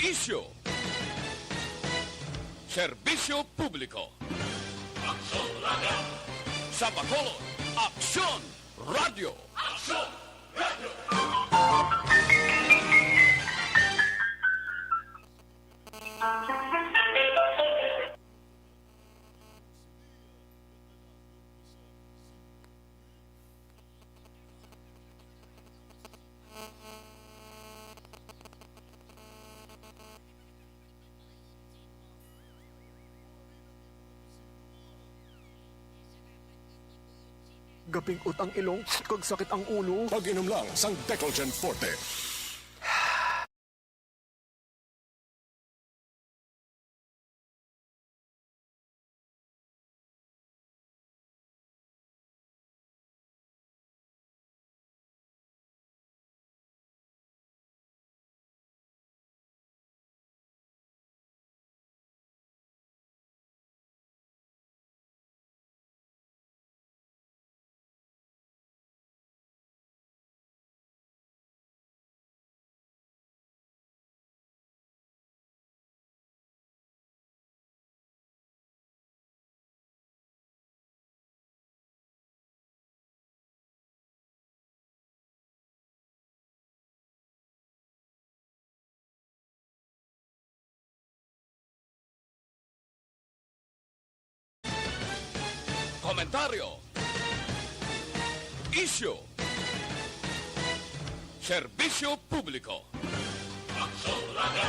Isyu. Serbisyo publiko. Aksyon Radio. Sa Bacolod, Aksyon Radio. Aksyon Radio. Gaping utang ilong, kag sakit ang ulo. Pag-inom lang sang Decolgen Forte. Komentaryo. Isyu. Serbisyo publiko. Aksyon Radio.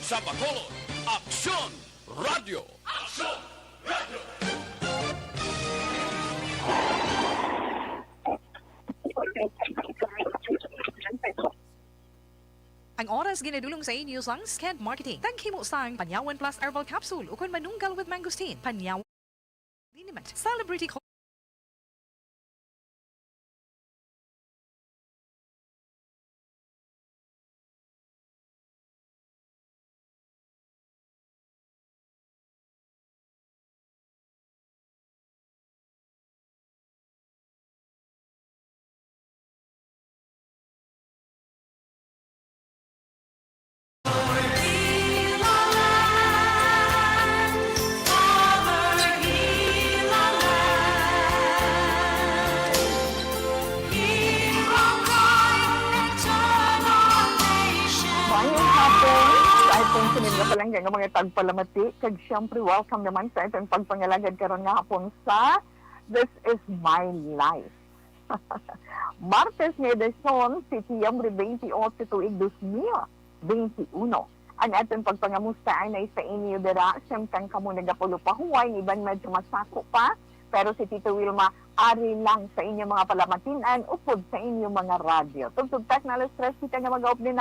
Sa Bacolod, Aksyon Radio. Aksyon Radio. Ang oras ginadulong sa inyo sang Sked Marketing. Taghimo sang Panyawan Plus Herbal Capsule ukon manunggal with mangosteen. Panyawan Liniment. Celebrity lang nga mga tagpalamati kag siyempre welcome naman sa itong pagpangalagad karon nga hapon sa This is My Life. Martes nga edisyon, Setiembre 28 tuig 2021. Ang atong pagpangamusta ay sa inyo dira, siyempre kamo nagapulo-pahuway, iban medyo masako pa, pero si Tito Wilma ari lang sa inyo mga palamatinan upod sa inyo mga radyo. Tugtugtak na alas 3 kita nga mag-open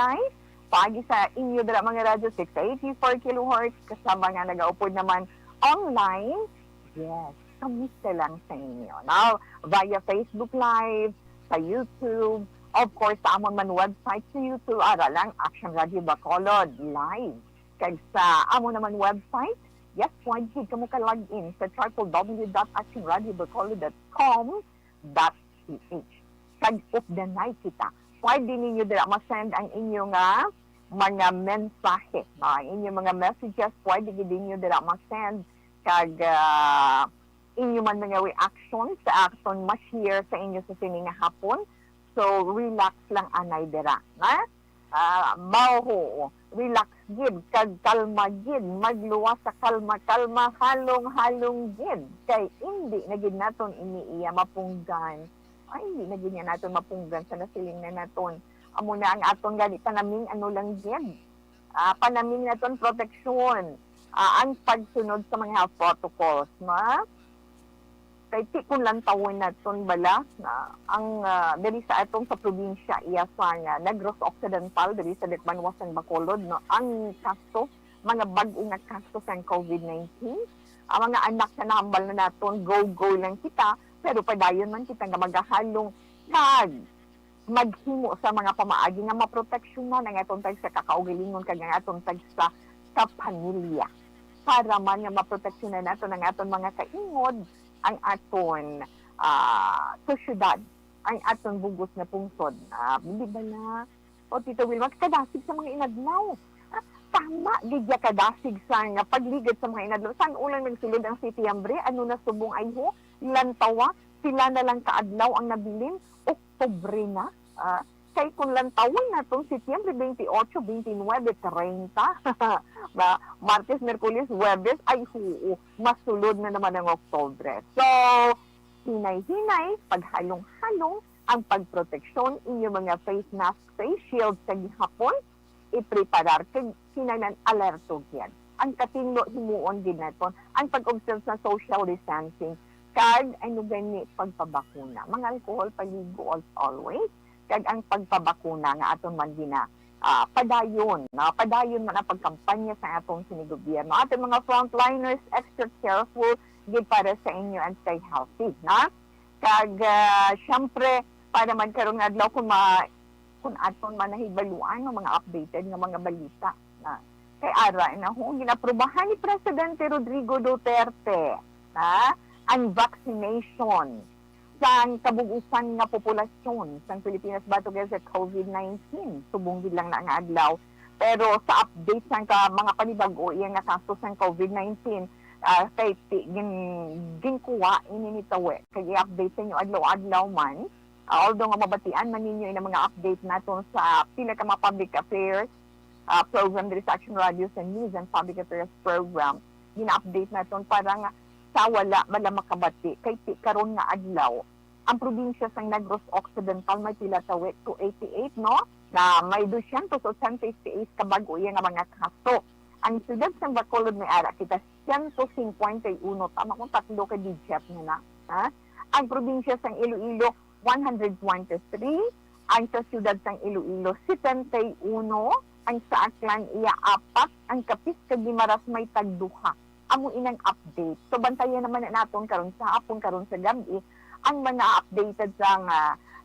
pagi sa inyo dala mga radyo 684 kHz kasama nga nag-upod naman online. Yes, kamusta lang sa inyo. Now, via Facebook Live, sa YouTube, of course, sa amon man website sa YouTube, ara lang, Action Radio Bacolod Live. Kag sa amon naman website, yes, pwede ka mo ka-login sa www.actionradio.bacolod.com.ph. Kag updanay kita. Pwede ninyo dala ma-send ang inyong mga mensahe. Inyong mga messages, pwede din nyo dala ma-send kag inyong man mga reaction sa action ma-share sa inyo sa sining hapon. So, relax lang anay dira. Mauho, relax gid, kag kalma gid, magluwas sa kalma-kalma, halong-halong gid. Kay hindi na gid naton iniiya mapunggan. Ay, hindi na gid naton mapunggan sa nasiling na naton. Amo na ang aton gani panaming ano lang gid. Panaming naton proteksyon. Ang pagsunod sa mga health protocols, kay tikon lang tawon naton bala na ang diri sa atong sa probinsya iya sa Negros Occidental diri sa Litbanwasan Bacolod ang kaso mga bag-o nga kaso sa COVID-19 ang mga anak na nahambal na naton go lang kita pero padayon man kita nga magahalong kag maghimo sa mga pamaagi nga maproteksyonan ang atong tag sa kakaugalingon kag ang atong tag sa pamilya para man nga maproteksyonan naton ang aton mga kaingod ang aton sosyudad, ang aton bugos na pungsod. Hindi ba na? O Tito Wilma, kadasig sa mga inadlaw. tama gidya kadasig sa nga pagligid sa mga inadlaw. Saan ulang nagsulod ang Setyembre? Ano na subong ay ho? Lantawa? Sila na lang kaadlaw ang nabilin? Oktubre na? Kay kung lantawin na itong Setyembre 28, 29, 30, Martes, Merkulis, Huwebes, ay huo, masulod na naman ang Oktubre. So, hinay-hinay, paghalong-halong, ang pagproteksyon, inyong mga face mask, face shield sa gihapon, ipreparar, kay hinanan alerto yan. Ang katinlo, himuon din natin, ang pag-observe sa social distancing, kag ano gani pagpabakuna. Mga alcohol, paligo as always, kag ang pagpabakuna nga aton man gina padayon man ang pagkampanya sa atong sinigobyerno. Aton mga frontliners, extra careful gid para sa inyo and stay healthy, na? Kag syempre para man karong adlaw kung aton man nahibaluan ng mga updated nga mga balita na kay ara na ginaprubahan ni Presidente Rodrigo Duterte na ang vaccination sa kabugusan nga populasyon sa Pilipinas batok sa COVID-19. Subong lang na nga adlaw. Pero sa update sa mga panibago iya nga kaso sa COVID-19, kay ginkuha ini ni Tawe. Kay i-update sa inyo adlaw-adlaw man. Although nga mabatian man ninyo ina mga update naton sa pila ka mga public affairs program diri sa Action Radio sa News and Public Affairs program. Gina-update naton para nga sa wala bala makabati kay karon nga adlaw ang probinsya sang Negros Occidental may pila tawe to 88 no na may 288 kabago iya nga mga kaso. Ang siyudad sang Bacolod may ara kita 151 tama kung tatlo ka digit na ha. Ang probinsya sang Iloilo 123, ang sa siyudad sang Iloilo 71, ang sa Aklan iya 4, ang Kapis kag Guimaras may tagduha. Amo inang update. So bantayan naman na naton karon sa hapon karon sa gabi ang mga updated sang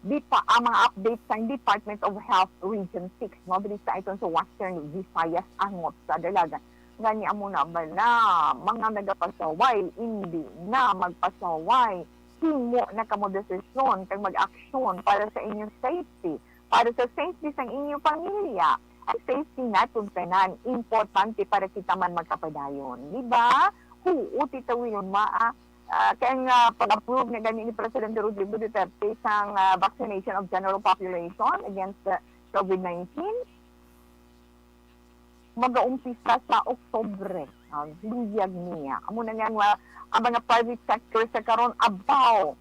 mga updates sang Department of Health Region 6 no diri sa iton sa Western Visayas angot sa dalagan. Ngani amo na bala mga nagapasaway hindi na magpasaway. Himo na kamo desisyon kag mag-aksyon para sa inyong safety, para sa safety sang inyong pamilya. Ang safety natin tanan, importante para kita man magkapadayon. Di ba? Huuti tawin kaya nga pag-approve na ganyan ni Presidente Rodrigo Duterte sa vaccination of general population against COVID-19, mag-aumpisa sa Oktubre. Liyag niya. Amo na nga ang mga private sector sa karon abaw.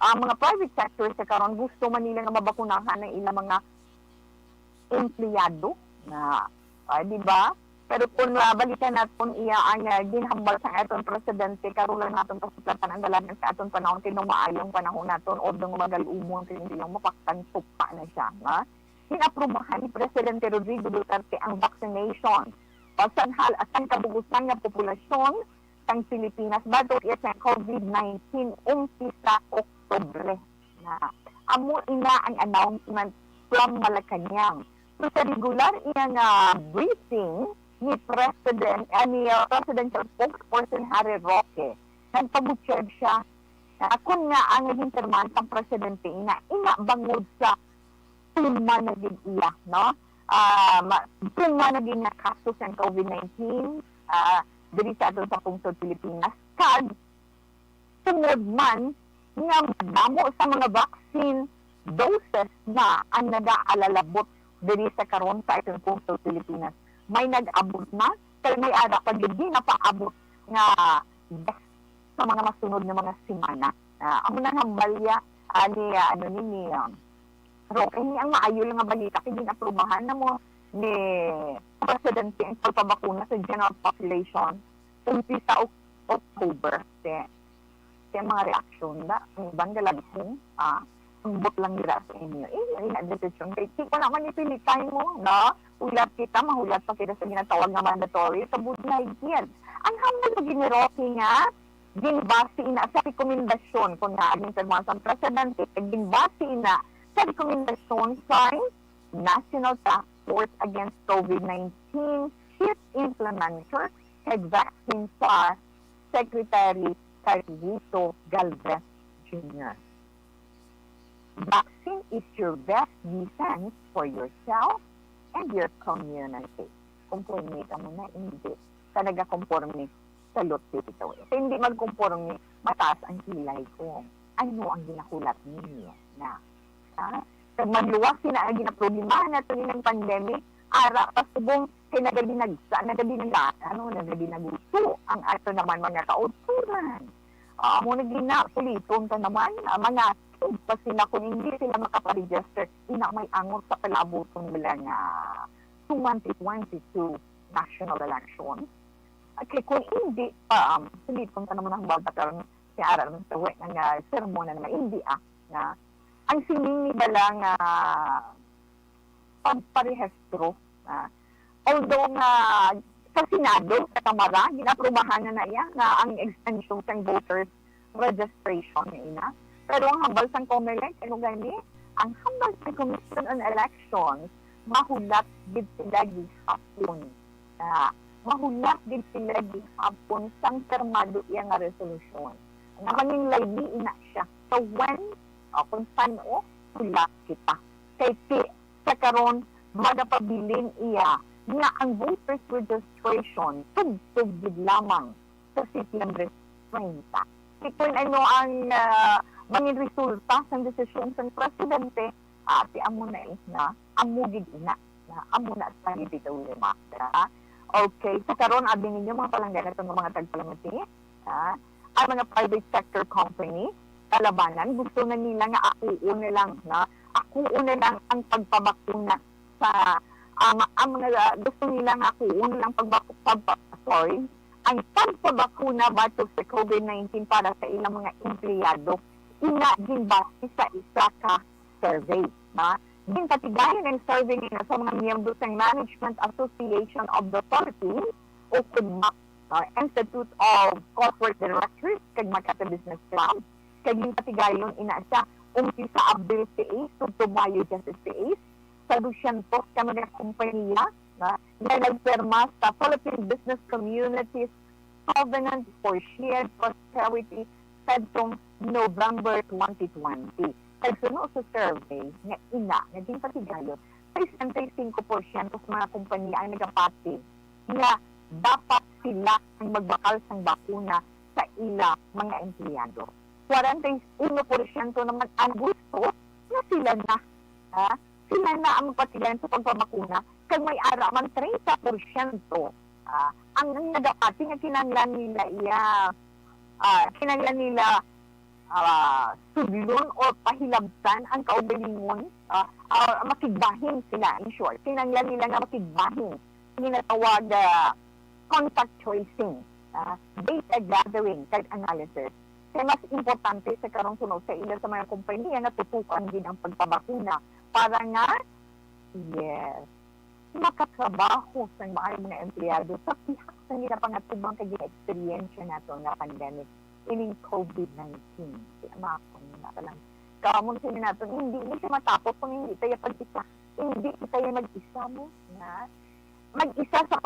Ang mga private sector sa karon gusto man nila nga mabakunahan ng ilang mga empleyado na di ba? Pero kung balikan natin iya ang ginhambal sa aton presidente karon lang naton pasuplatan ang dalagan sa aton panahon kay maayong panahon naton o dong magalumon kay hindi lang mapaktan pa na siya, ha? Inaprubahan ni Presidente Rodrigo Duterte ang vaccination pasanhal at ang kabugusan nga populasyon ng Pilipinas batok iya sa COVID-19 umpisa Oktubre na amo ina ang announcement from Malacanang. So, sa regular iyang briefing ni Presidential Spokesperson Harry Roque, nagpabutsyag siya na kung nga ang hinterman ng Presidente ina bangod sa tuma na din iya, no? Tuma na din na kaso sa COVID-19 diri sa aton sa pungsod Pilipinas. Kag, sunod man nga madamo sa mga vaccine doses na ang nag-aalalabot diri sa karon sa itong pungsod Pilipinas. May nag-abot na, kaya may ada pag hindi na paabot nga sa mga masunod na mga simana. Amo nang hambalya ni Roque, ni ang maayo lang nga balita kay ginaprubahan na mo ni Presidente ang pagpabakuna sa general population umpisa October. Kaya mga reaksyon na, ang ibang galagkong, ambot lang nila sa inyo. Decision. Kaya kung naman ipilitan mo, no? Ulat kita, mahulat pa kita sa ginatawag na mandatory sa budlay yan. Ang hambal na giniroki nga, ginbasi na sa rekomendasyon kung naaging sa Presidente, ginbasi na sa rekomendasyon sa National Task Force Against COVID-19 Chief Implementer kay Vaccine sa Secretary Carlito Galvez Jr. Vaccine is your best defense for yourself and your community. Conforme ka mo na, hindi ka nagakonforme sa lot dito. So, hindi magkonforme, mataas ang kilay ko. Ano ang ginakulat ninyo na? Kag magluwag sina ang ginaproblema na ito ng pandemic, ara pasubong nagabi nagusto ang ato naman mga kauturan. Muna ginapuliton ka naman, mga pa sila kung hindi sila makaparegister, ina may angot sa palabuton nila nga 2022 national election. Okay, kung hindi pa, suliton ka naman ang babataran si aral ng tawag ng sermon na hindi na ang sining nila lang pagparehestro. Although sa Senado, sa Kamara, ginaprubahan na iya na ang extension ng voters registration na ina. Pero ang hambal sa COMELEC, ano gani? Ang hambal sa Commission on Elections, mahulat din sila gihapon. Mahulat din sila gihapon sang termado iya nga resolution. Nga maging layli ina siya. So when, kung saan hulat kita. Kay sa karon magapabilin iya nga ang voters registration tugtog gid lamang sa September 30. Kung ano ang mangin resulta sa desisyon ng presidente, ati amo na na amo gid ina na amo na sa bitaw lima. Okay, sa karon abi ninyo mga palanggan nato ng mga tagpalamati, ang mga private sector company kalabanan gusto na nila nga akuon na lang ang pagpabakuna sa ang gusto nila nga akuon lang ang pagpabakuna batok sa COVID-19 para sa ilang mga empleyado ina din base sa isa ka survey din patigayan ang survey nila sa mga miyembro sa Management Association of the Philippines o KUDMAC, Institute of Corporate Directors kag Makati Business Club kag din patigayon ina sa umpisa Abril to Mayo Justice sa 200 ka mga kompanya na nagperma sa Philippine Business Communities Covenant for Shared Prosperity sadtong November 2020. Kagsuno sa survey nga naging patigayon, 65% sa mga kompanya ay nagapati na dapat sila ang magbakal sang bakuna sa ila mga empleyado. 41% naman ang gusto na sila na ang patigayon sa pagpabakuna kag may ara man 30% ang nagapati nga kinahanglan nila sudlon o pahilabtan ang kaugalingon makigbahin sila in short kinahanglan nila nga makigbahin ginatawag contact tracing data gathering kag analysis kaya mas importante sa karong sunod sa ila sa mga kompanya na tutukan din ang pagpabakuna para nga, makatrabaho sa mga empleyado sa pihak sa nila pangatubang kag-experience nato na pandemic ining COVID-19. Kaya makakon na lang. Kamon sa nato, hindi siya matapos kung hindi tayo pag-isa. Hindi tayo mag-isa mo na mag-isa sa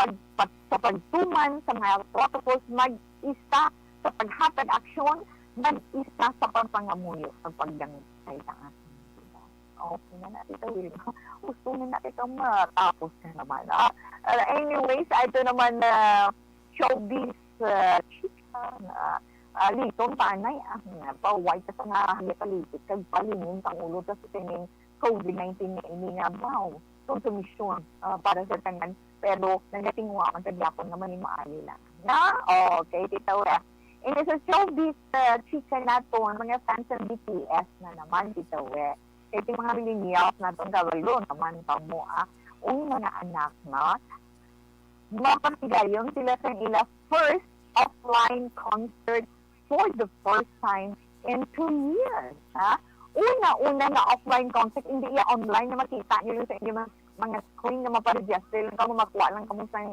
pagtuman sa mga protocols, mag-isa sa paghatag aksyon, mag-isa sa pagpangamuyo sa pagdangit sa atin. Okay na natin ito. Gusto na natin ito matapos na naman. Anyways, ito naman showbiz chika na litong panay pa-white sa nga halipalikit kag palingon tang ulo sa tining COVID-19 na ini nga wow. Konsumisyon para sa tangan pero nagatingwa man sa gyapon naman ni maayo lang. Okay, titaw ini sa showbiz chika nato mga fans ng BTS na naman titaw ito mga millennials na itong gawalo naman mo mga anak na mapasigayon sila sa ila first offline concert for the first time in 2 years. Una na offline concert, hindi iya online na makita nyo sa inyong mga screen na maparegister lang ka, makuha lang kamo sa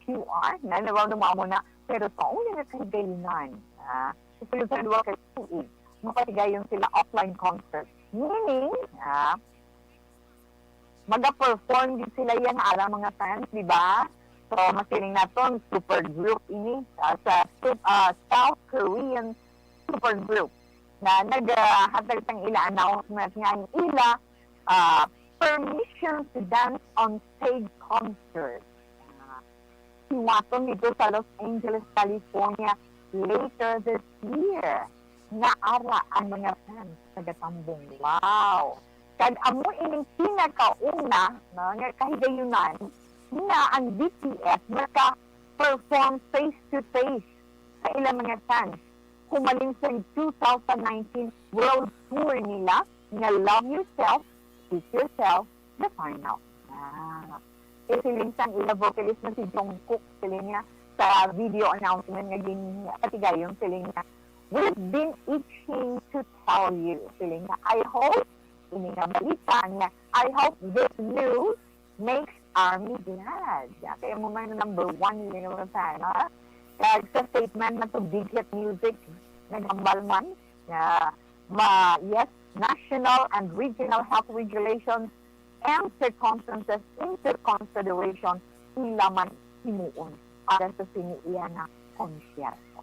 QR na nabaw na mo na pero sa una na kagalingan so yung sa luwa kay tuig mapatigayon sila offline concert. Meaning, mag-perform din sila yan ara mga fans, di ba? So, masiling natin, super group ini sa South Korean super group na naghatag tang ila announcement nga ang ila permission to dance on stage concert. Hiwaton nito sa Los Angeles, California later this year. Naara ang mga fans tagatambong. Wow! Kag amo ining pinakauna nga kahigayunan na ang BTS maka-perform face-to-face sa ilang mga fans. Kumaling sa 2019 world tour nila nga Love Yourself, Pick Yourself, the final. Siling sang ila vocalist na si Jungkook, siling niya sa video announcement nga patigayon, siling niya, we've been itching to tell you, siling niya, I hope, ini nga balita niya, I hope this news makes ARMY glad. Kaya mo man number 1 yun yung fan, ha? Kaya sa statement na to Big Hit Music, nagambal man, yes, national and regional health regulations and circumstances into consideration ilaman himuon para sa siniiya na konsyerto.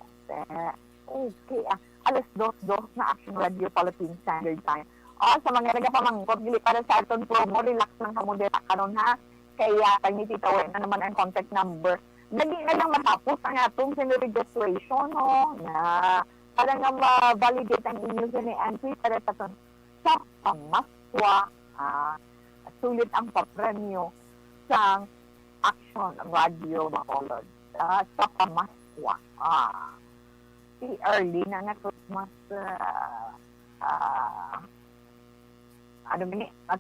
Okay, alas 2:02 na Action Radio Philippine Standard Time. Sa mga nagapamangkot, dili para sa aton promo, relax lang ka mo dito karon ha. Kaya kay titawin na naman ang contact number. Dali na lang matapos ang atong registration, no? Na para nga ma-validate ang inyong entry para sa pamaswa, sulit ang papremyo sa Action Radio Bacolod sa pamaswa. Si early na nga Christmas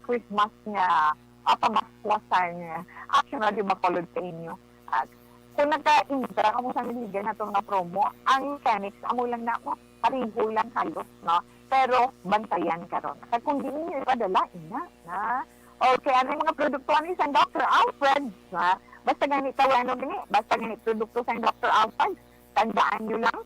Christmas nga pamaswa sa Action Radio Bacolod sa inyo. At kung nagka-intra ka mo sa niligan na itong promo, ang mechanics, amo lang na ako, pariho lang halos, no? Pero bantayan ka ron. Kaya kung di ninyo ipadala, na. Okay, ano yung mga produkto ni San Dr. Alfred? Basta ganit tawano gani, basta ganit produkto sa Dr. Alfred, tandaan nyo lang,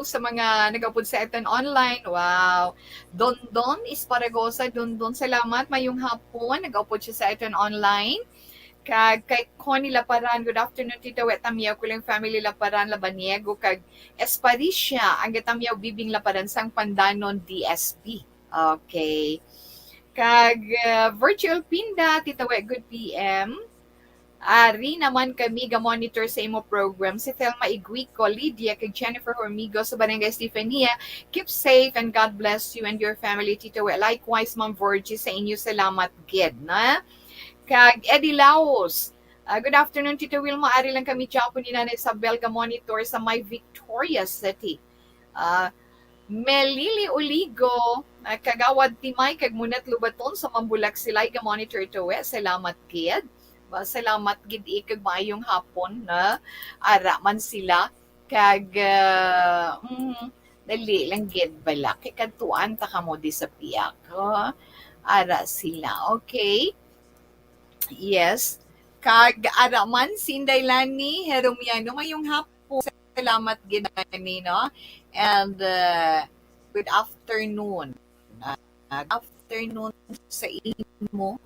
sa mga nag-upod sa atin online. Wow. Don Esparagosa, Don, salamat. Mayong hapon, nag-upod siya sa atin online. Kay Connie Laparan, good afternoon, Tita Wet Tamiyaw, kulang family Laparan, Labaniego, kag Esparicia, ang Tamiyaw, Bibing Laparan, sang Pandanon, DSP. Okay. Kag Virtual Pinda, Tita Wet, good PM. Ari naman kami ga-monitor sa imo program. Si Thelma Iguico, Lydia, kag Jennifer Hormigo sa Barangay Stefania. Keep safe and God bless you and your family, Tita Wet. Likewise, Ma'am Virgie, sa inyo salamat, gid, na? Kag Eddie Laos. Good afternoon, Tito Wilma. Ari lang kami Chapo ni Nanay Isabel monitor sa My Victoria City. Melili Uligo, Kagawad Timay, kag Munat Lubaton sa Mambulak Silay monitor to salamat kid. Salamat gid ikag maayong hapon na ara man sila kag dali lang gid bala kay kadtuan ta kamo di sa piyak. Ara sila. Okay. Yes. Kag araman Sinday Lani Heromiano mayong hapon. Salamat ginani no. And good afternoon. Afternoon sa imo.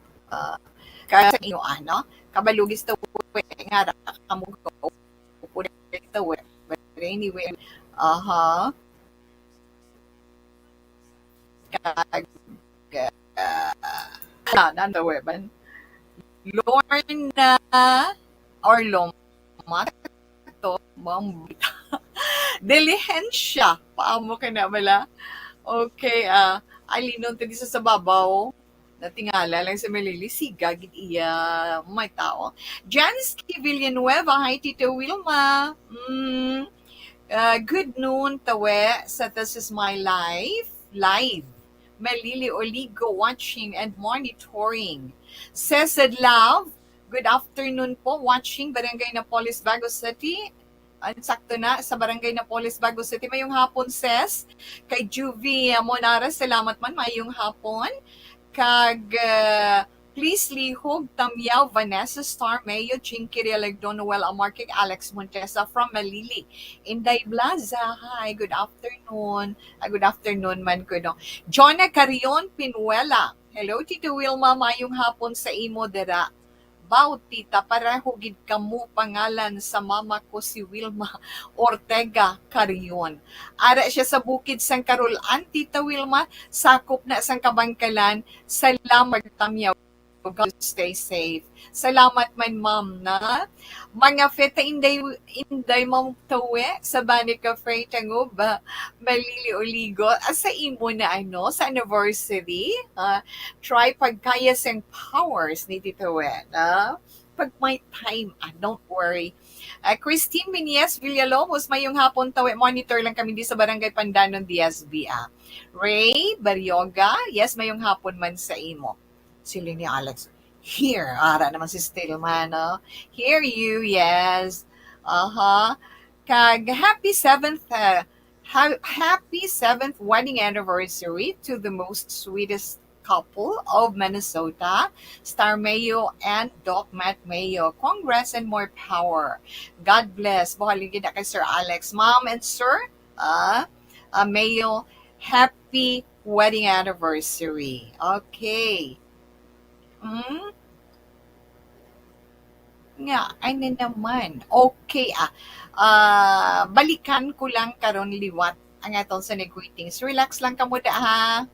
Kaya sa inyo ano. Kabalugis to nga kamo ko. But anyway, kag nando weban. Lorna or Loma to mambita. Dilihensya. Paamo ka na bala? Okay, alinon to sa babaw. Natingala lang sa Melili. Siga, gid iya may tao. Jansky Villanueva. Hi, Tito Wilma. Good noon, Tawe. Sa This Is My Life. Live. Melili Oligo watching and monitoring. Cesed Love, good afternoon po, watching Barangay Napoles, Bago City. Sakto na, sa Barangay Napoles, Bago City. Mayong hapon, Ces. Kay Juvie Monara, salamat man, mayong hapon. Kag, please lihog, Tamyaw, Vanessa Star, Mayo, Chinky Realagdo, Noel Amarkig, Alex Montesa from Malili. Inday Blaza, hi, good afternoon. Good afternoon man ko, no. Jonah Carion Pinuela, hello, Tito Wilma, mayong hapon sa imo dera. Baw, tita, pareho gid kamo pangalan sa mama ko si Wilma Ortega Carion. Ara siya sa bukid sang Karulan, Tita Wilma, sakop na sang Kabangkalan. Salamat Tamyaw. God stay safe. Salamat man ma'am na. Mga feta inday ma'am tawe sa Bani Cafe Tanguba, Malili Oligo. Sa imo na ano, sa anniversary, try pagkaya sang powers ni Tito Wen. Pag may time, don't worry. Christine Minies Villalobos, mayong hapon tawe. Monitor lang kami di sa Barangay Pandanon, DSB. Ray Baryoga, yes, mayong hapon man sa imo. Sili ni Alex. Here, ara naman si Stillman, no? Hear you, yes. Kag happy 7th wedding anniversary to the most sweetest couple of Minnesota, Star Mayo and Doc Matt Mayo. Congrats and more power. God bless. Bahaligid na kay Sir Alex. Mom and Sir Mayo, happy wedding anniversary. Okay. Nga, ay na naman. Okay, balikan ko lang karon liwat ang atong sa greetings. Relax lang ka muna, ha?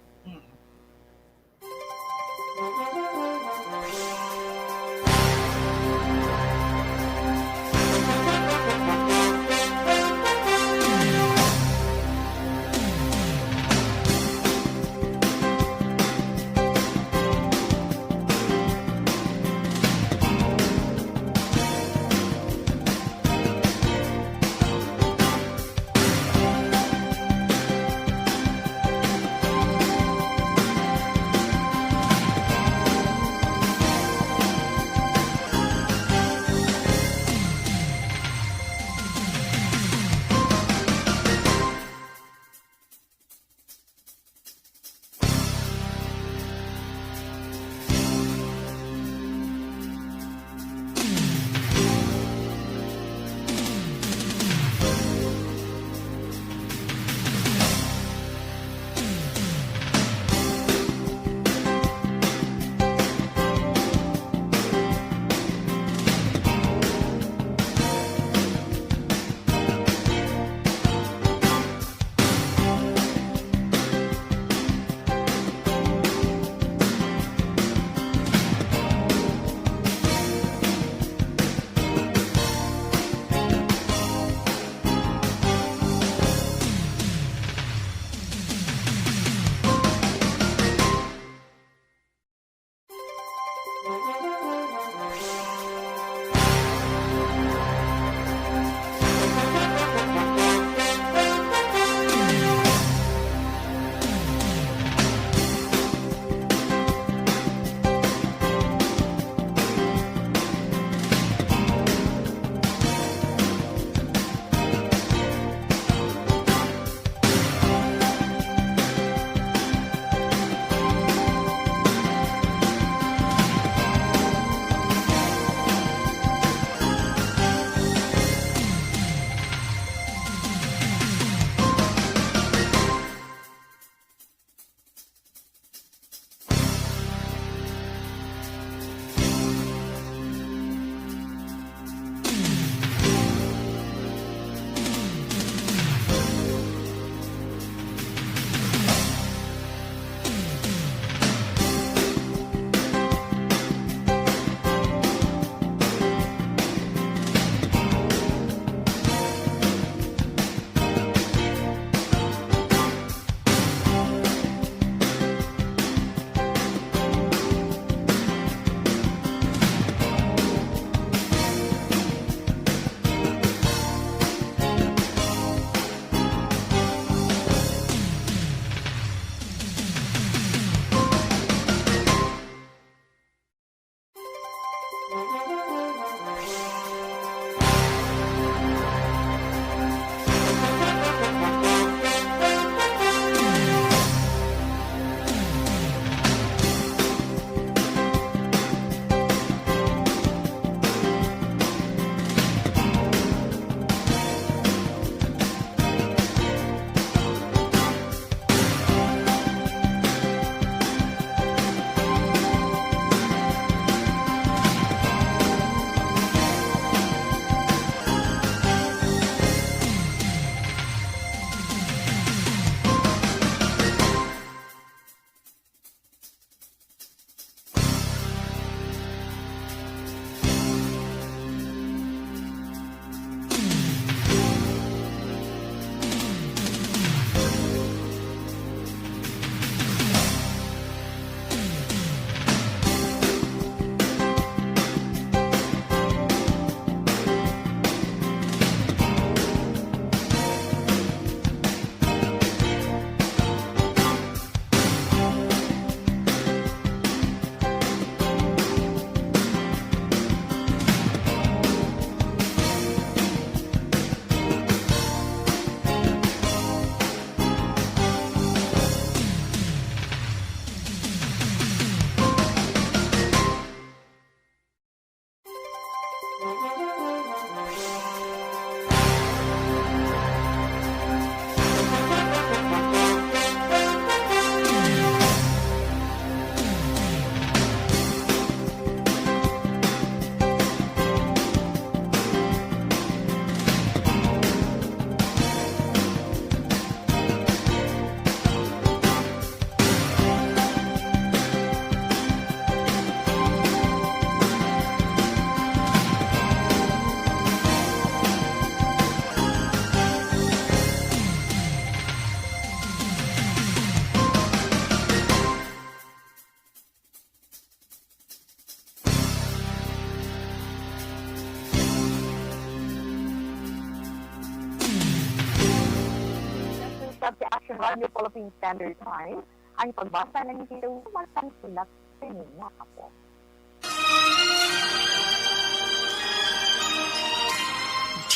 Radio Philippine Standard Time. Ang pagbasa ng Tita Wilma ang sulat sa inyo ako.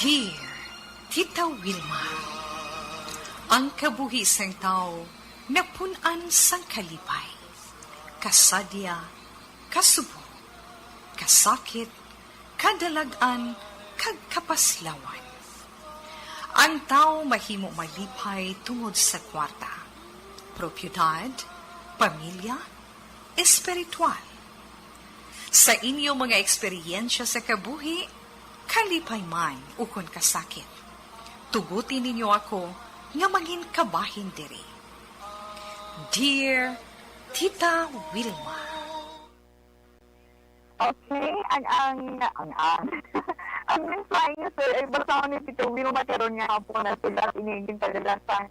Dear Tita Wilma, ang kabuhisang tao napunan sang kalipay, kasadya, kasubo, kasakit, kadalagan, kag kapaslawan. Ang tao mahimo malipay tungod sa kwarta, propiedad, pamilya, espiritual. Sa inyo mga eksperyensya sa kabuhi, kalipay man ukon kasakit. Tugutin ninyo ako nga maging kabahin diri. Dear Tita Wilma. Okay, ang mensahe niyo, sir, ay basta ni Tita Wilma, karon nga po na sulat iniging kadalasan,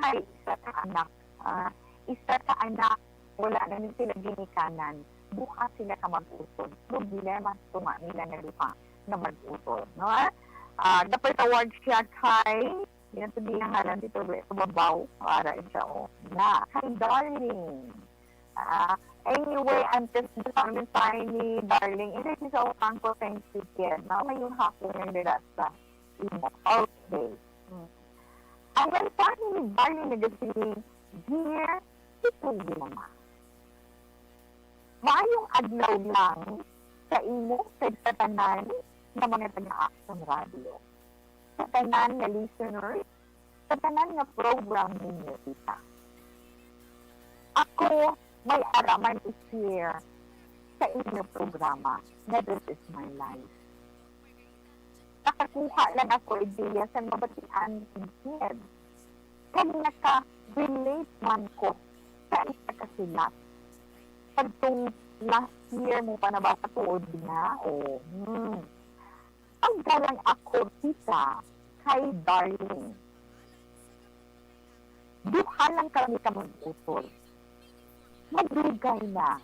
ay, isa ka anak. Isa ka anak, wala na sila ginikanan. Bukas sila ka mag-usod. Problema tunga nila na lupa na mag-usod. No? Dapat award siya kay, yan ito din ang halan dito, babaw, para siya, na, kay Darling. Anyway, antes sa mensahe ni Darling, hindi siya utang ko thank you, kid. Na, ngayong hapon yung nila sa imo. Okay. Ang mensahe ni Darling na gasiling, Dear Tito Wilma, maayong adlaw lang sa imo sa tanan na mga taga-Action Radio. Sa tanan na listeners, sa tanan na program ninyo, tita. Ako may araman i-share sa inyong programa na This Is My Life. Nakakuha lang ako ideya sa mabatian ng kid. Kaya naka-relate man ko sa isa kasilat. Pagtong last year mo pa na ba sa tuod na? Ang galang ako, tita, kay Darling. Duha lang kami ka mag-utol. Maglugay na.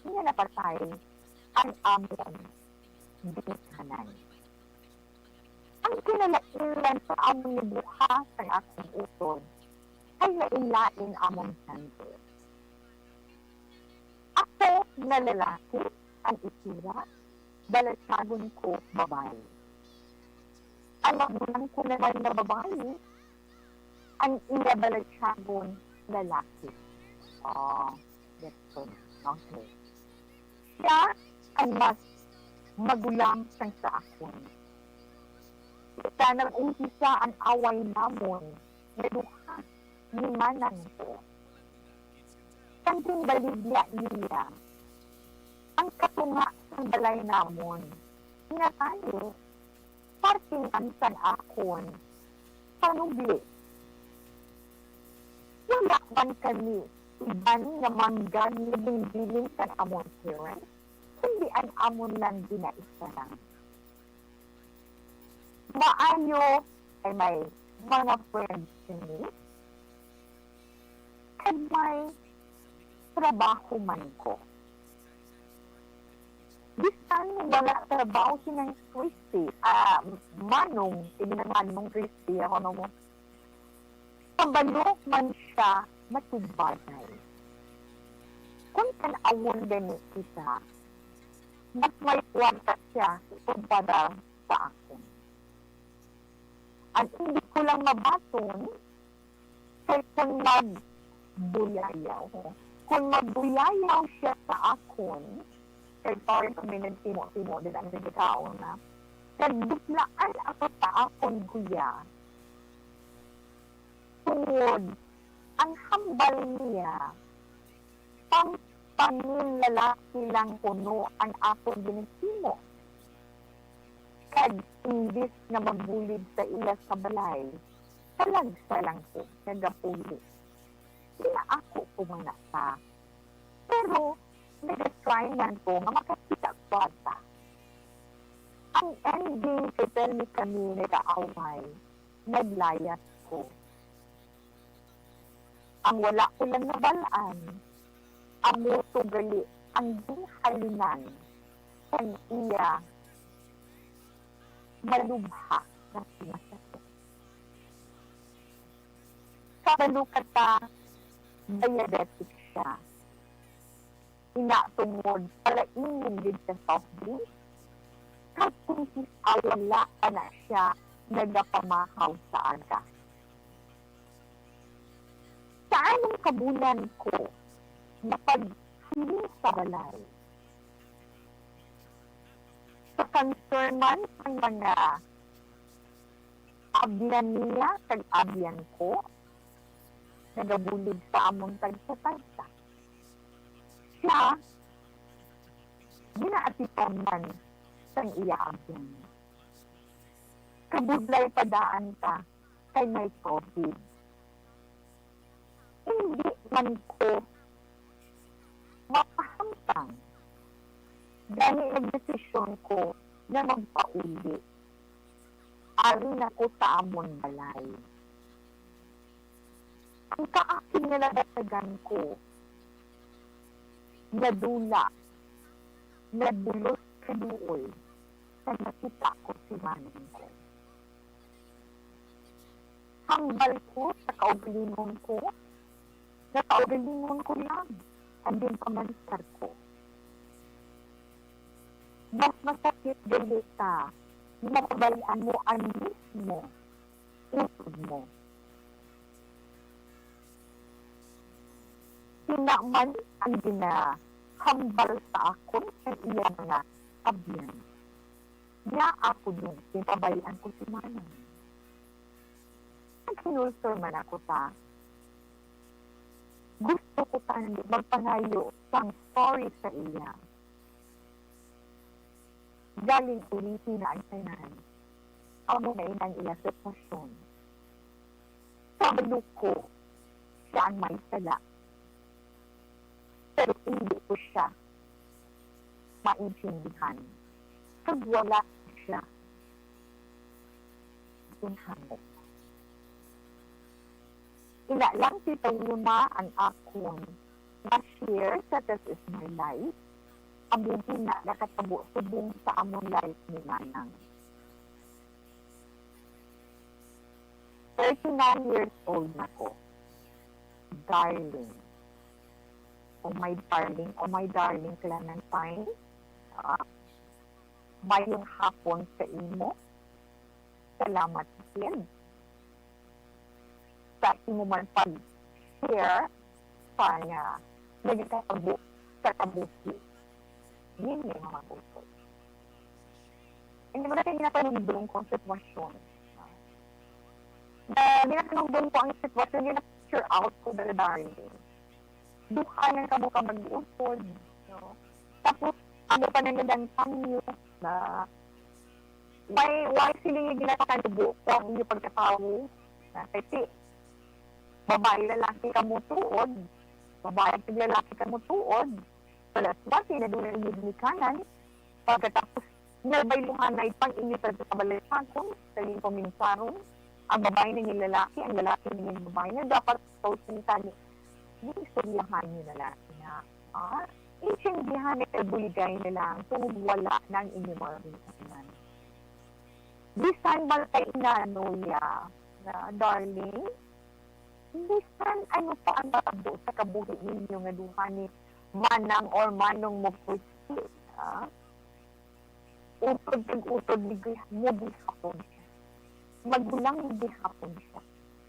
Hindi na patay ang amon binikanan. Ang kinalailan sa amon ni buha sa akong utol ay nailain amon santo. Ako na lalaki ang isura, balatsagon ko babae. Ang magulang ko naman na babae, ang iya balatsagon lalaki. That's good. Okay. Siya ang mas magulang sang sa akon. Ita nag-umpisa ang away namon na duha ni manang ko. Kanting baligya niya, ang katunga ng balay namon, pinatayo, parting ansan akon, panubli. Wala man kami, iban na manggan labing biling sa amon parents, hindi ang amon lang ginaisa lang. Maayo ay may mga friends kami, at may trabaho man ko. Bisan wala trabaho sinang Christy, manong, tinanong Christy, ako na mo, pabalo man siya matubagay. Kung tanawon din kita, mas may kwarta siya kumpara sa akin. At hindi ko lang mabaton, kay kung magbuyayaw. Kung magbuyayaw siya sa akon, kay sorry kung may nagtimo-timo din ang nagkao na, nagduklaan ako sa akon kuya, tungod ang hambal niya, pangin lalaki lang kuno ang akong ginitimo. Kag imbis na magbulid sa ila sa balay, talagsa lang ko, nagapuli. Sila ako pumanasa. Pero, nag-try man ko nga makakita kwarta. Ang ending sa ni kami nag-aaway, naglayas ko. Ang wala ko lang nabalaan, amo tugali ang halinan ang iya malubha na sinasakit. Kabalo ka ta, diabetic siya. Inatungod, para inyong din sa soft drink. Kapag wala ka na siya, nagapamakaw sa aga. Sa anong kabulan ko, napag-hiling sa balay. Sa concern man ang mga abyan niya, tag-abyan ko, nagabulid sa among tagsa-tagsa. Siya, ginaatipan man sang iya-abyan. Kabudlay padaan ka kay may COVID. Hindi man ko mapahampang. Dahil nagdesisyon ko na magpauli. Arin ako sa amon balay. Ang kaaking nalagatagan ko, nadula, nadulos sa duol, sa nakita ko si manong ko. Hambal ko sa kaugalingon ko, na kaugalingon ko lang, andin pamansar ko. Mas masakit galita, mapabalian mo ang mismo, utod mo. Sinaman ang ginahambal sa akon sa iya mga abyan. Niya ako nung pinabalian ko si manong. Nagsinulsor man ako ta. Gusto ko tani magpangayo sang story sa iya. Galing ulitin na ang tanan. Amo na inang iya sitwasyon. Sabalo ko, siya ang may sala. Pero hindi ko siya maintindihan. Pag wala siya, tunhamok. Ina lang sitang luma ang akong ma-share sa This Is My Life. Ang buong na nakatabo subong sa among life ni Manang. 39 years old na ko. Darling. Oh my darling Clementine. Mayong hapon sa imo. Salamat din. Sa imo man pag-share sa nga nagkatabo sa kabuki. Yun yung mga puso. Hindi mo natin ginatanong ko ang sitwasyon. Ginatanong ko ang sitwasyon, gina-picture out ko the darling. Duhanan ka mo ka mag-iusod. No? Tapos, ano pa nangyadang panyo na why siling yung ginatakandubo ko ang inyong pagkatawo na kasi babae lalaki ka mo tuod, babae lalaki ka mo tuod, palas ba, sinaduna yung kanan, pagkatapos nabailuhan na ipang-inyo sa kabalipakon, sa iyong paminsarong, ang babae na yung lalaki, ang lalaki na yung babae na dapat sausinta niyo. Yung istoryahan niyo na lalaki na, intindihan na kabuligay na lang, tungkol wala ng inyong mga rinsanan. Bisan balkay inanoya, na darling, bisan ano pa ang tatagdo sa kabuhi ninyo nga duha ni manang or manong mo pusti, utod ni mo bihapon siya. Magulang ni bihapon siya.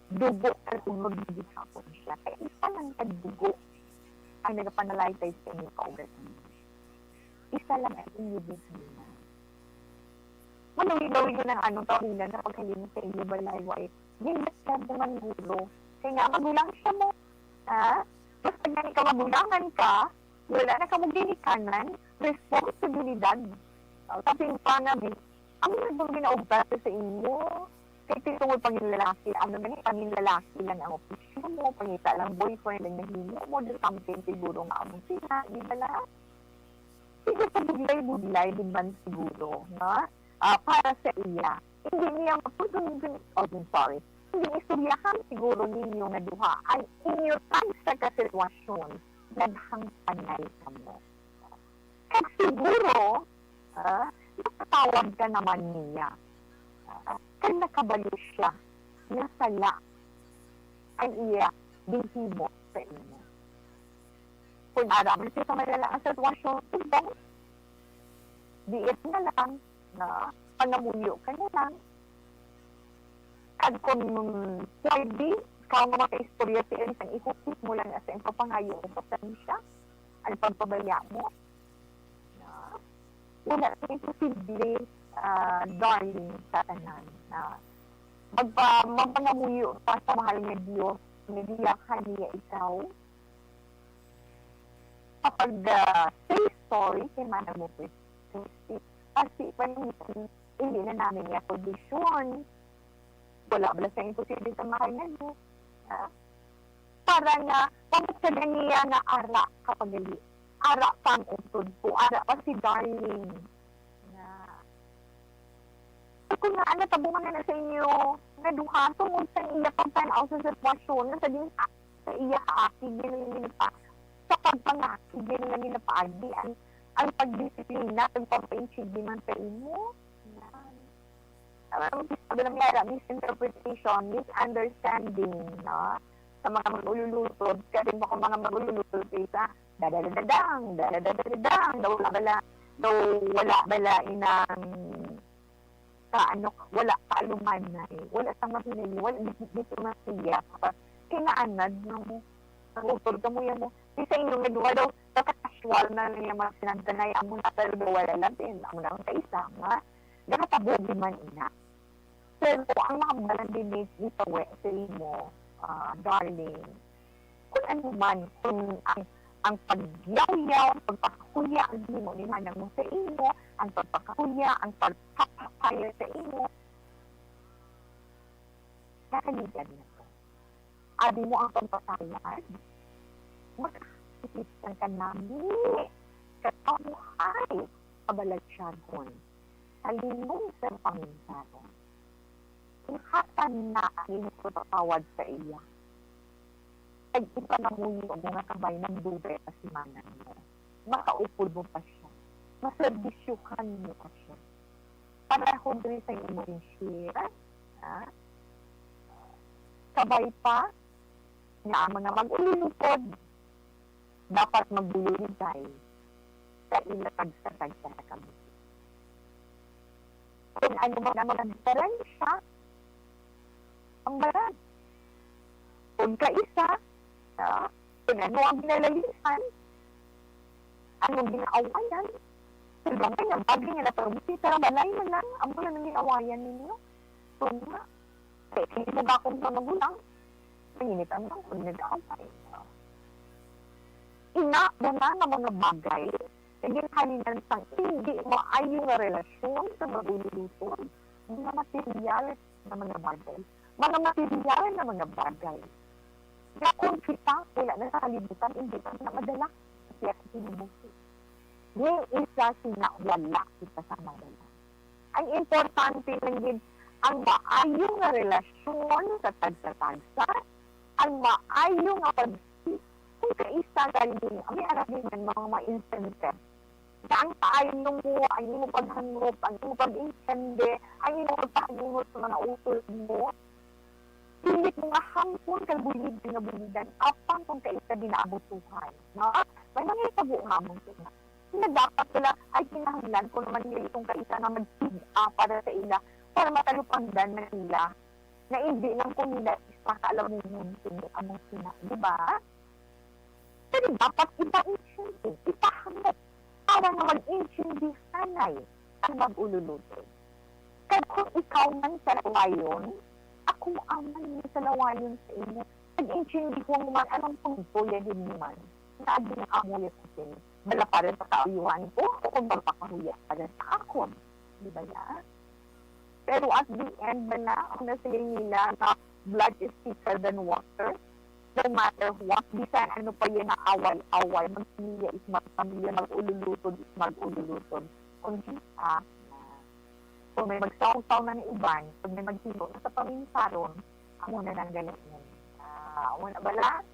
Dugo at unod ni bihapon siya. Kaya isa lang tagdugo ang nagapanalaytay sa inyo kaugatan. Isa lang ang inyo bihapon. Manawin-gawin nyo ng anong tawilan na pagkalimit sa inyo balayway. Hindi siya naman guro. Kaya nga magulang siya mo. Basta nga ikaw magulangan ka, wala na ka magdinikanan, responsibilidad. Kasi yung pangabi, ang nagong ginaugtat sa inyo, kaya titungod pangilalaki, ano na pangilalaki lang ang opisyon mo, pangita lang boyfriend ang nahimo mo, do something siguro nga among sila, di ba na? Siguro sa budlay, di ba siguro, na? Para sa iya, hindi niya hindi istoryahan siguro ninyo nga duha ay inyo tang sa kasitwasyon naghang panay ka mo. Kaya siguro, nakatawag ka naman niya. Kaya nakabalo siya, nasala, ang iya ginhimo sa imo. Kung araman siya sa malala ang sitwasyon, subong, diit na lang, na pangamuyo ka na lang. At kung pwede, ikaw nga maka-istorya siya, ang ihukit mo lang sa iyong kapangayo o pasensya, ang pagpabaya mo. Na, wala sa imposible, darling, sa tanan, na magpangamuyo pa sa mahal nga Diyos, niliyakan niya ikaw. Kapag say sorry, kay mana mo po, kasi panimitin, hindi na namin niya kondisyon. Wala ba sa imposible sa mahal nga Diyos? Para nga, pagkakada niya nga ara kapag gali. Ara pang utod po, ara pa si darling. Kung nga, natabungan na sa inyo, na duha, tungod sa iya pagtanaw sa sitwasyon, na sa din sa iya kaakig, din ang ginapa, sa pagpangakig, din ang ginapaagi, ang pagdisiplina, pagpapainchig, din man sa imo. Sabi lang yara, misinterpretation, misunderstanding, no? Sa mga mag-ululutod, kasi mo kung mga mag-ululutod, isa, dadadadang, daw wala bala inang wala kaaluman na wala sa mapinili, wala dito masiya kapag kinaanad na mo nagutod ka mo yan mo isa inyong nagawa daw casual na niya mga sinantanay amo na pero daw wala lang din amo na sa isa nga nakatabugi man ina pero ang mga malandinit dito sa imo darling kung ano man kung ang pagyaw-yaw, ang pagpakakuya, ang mo ni manang mo sa imo, ang pagpakakuya, ang pagpapakaya sa imo, kakaligan na to. Adi mo ang pagpapakayaan, makakasipitan ka namin, katamuhay, kabalatsyadon, talinong sa Panginoon. Ingatan na ang ino tatawad sa iya. Ipangamuyo mo nga kabay ng dube pa si manan mo. Makaupod mo pa siya. Maserbisyuhan mo pa siya. Panahon rin sa imo rin siya. Kabay pa na ang mga mag-ululupod dapat magbulunigay sa ilapag-satag sa kami. Kung ano mga diferensya, ang barad. Kung kaisa, kung ano ang binalalisan, anong ginaawayan, sabang kanyang pagli nga na provinsi, pero balay man lang, ang mga nang ginawayan ninyo. So nga, hindi mo ba akong magulang, maninitan lang kung nag-aaway. Ina mo na ng mga bagay, naging halinan sang hindi mo ayaw na relasyon sa magululutod, mga material na mga bagay. Mga material na mga bagay. Na kung kita, wala na sa kalibutan, hindi ka na madala. Kasi ako sinubusin. Yung isa sinawala kita sa madala. Ang importante lang ang maayong na relasyon sa tagsa-tagsa, ang maayong na kung kaisa dahil din, may arap din mga ma-instances. Na ang paayong mo, ang imo paghangop, ang imo pag-intende, ang imo pagpahangungot sa mga utol mo, hindi mo nga hangpon kay bulig na buligan apang kung kaisa dinaabutuhan. No? May mga itabu nga mong sila. Na dapat sila ay kinahanglan kung naman nila itong kaisa na mag-tig-a para sa ila para matalupangdan na sila na hindi lang kung nila isa kaalamunon sila among sina. Diba? Pero dapat ipa-intindi, ipahanap para na mag-intindi sanay ang mag-ululuto. Kaya kung ikaw man sa lawayon, ako aman niya sa lawayon sa inyo. Nag-intindi ko man, anong pagbuya din naman. Naagi na amuya ko din. Bala pa rin sa kauyuhan ko, o kung magpakahuya pa rin sa ako. Di ba na? Pero at the end ba na, kung nasili nila na blood is thicker than water, no matter what, bisan ano pa yan na away-away, mag-pamilya is mag-pamilya, mag-ululutod is mag-ululutod. Kung kita, kung may magsaw-saw na ni iban, pag may magsino na sa paminsaron, amo na nang galit mo. Amo na bala,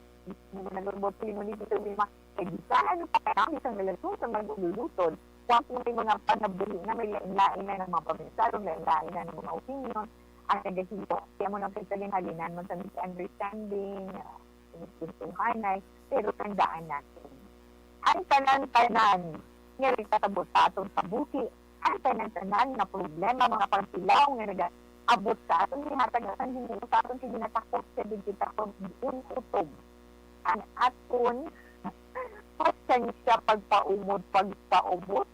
mo na lulubot ko yung dito lima, eh di sa ano pa kaya, isang relasyon sa mag-ululutod, kung may mga panabuli na may lain-lain na ng mga paminsaron, lain-lain na ng mga opinion, ang nagahito. Kaya mo nang halinan mo sa misunderstanding, sinusuntuhanay, pero tandaan natin. Ang tanan-tanan, nga rin katabot sa atong pabuhi, ang tanan-tanan na problema, mga pagsilaw nga nag-abot sa atong hihatag at ang hinuo sa atong kinatakot sa digitakot yung utog. Ang aton pasensya pagpaumod, pagpaubot,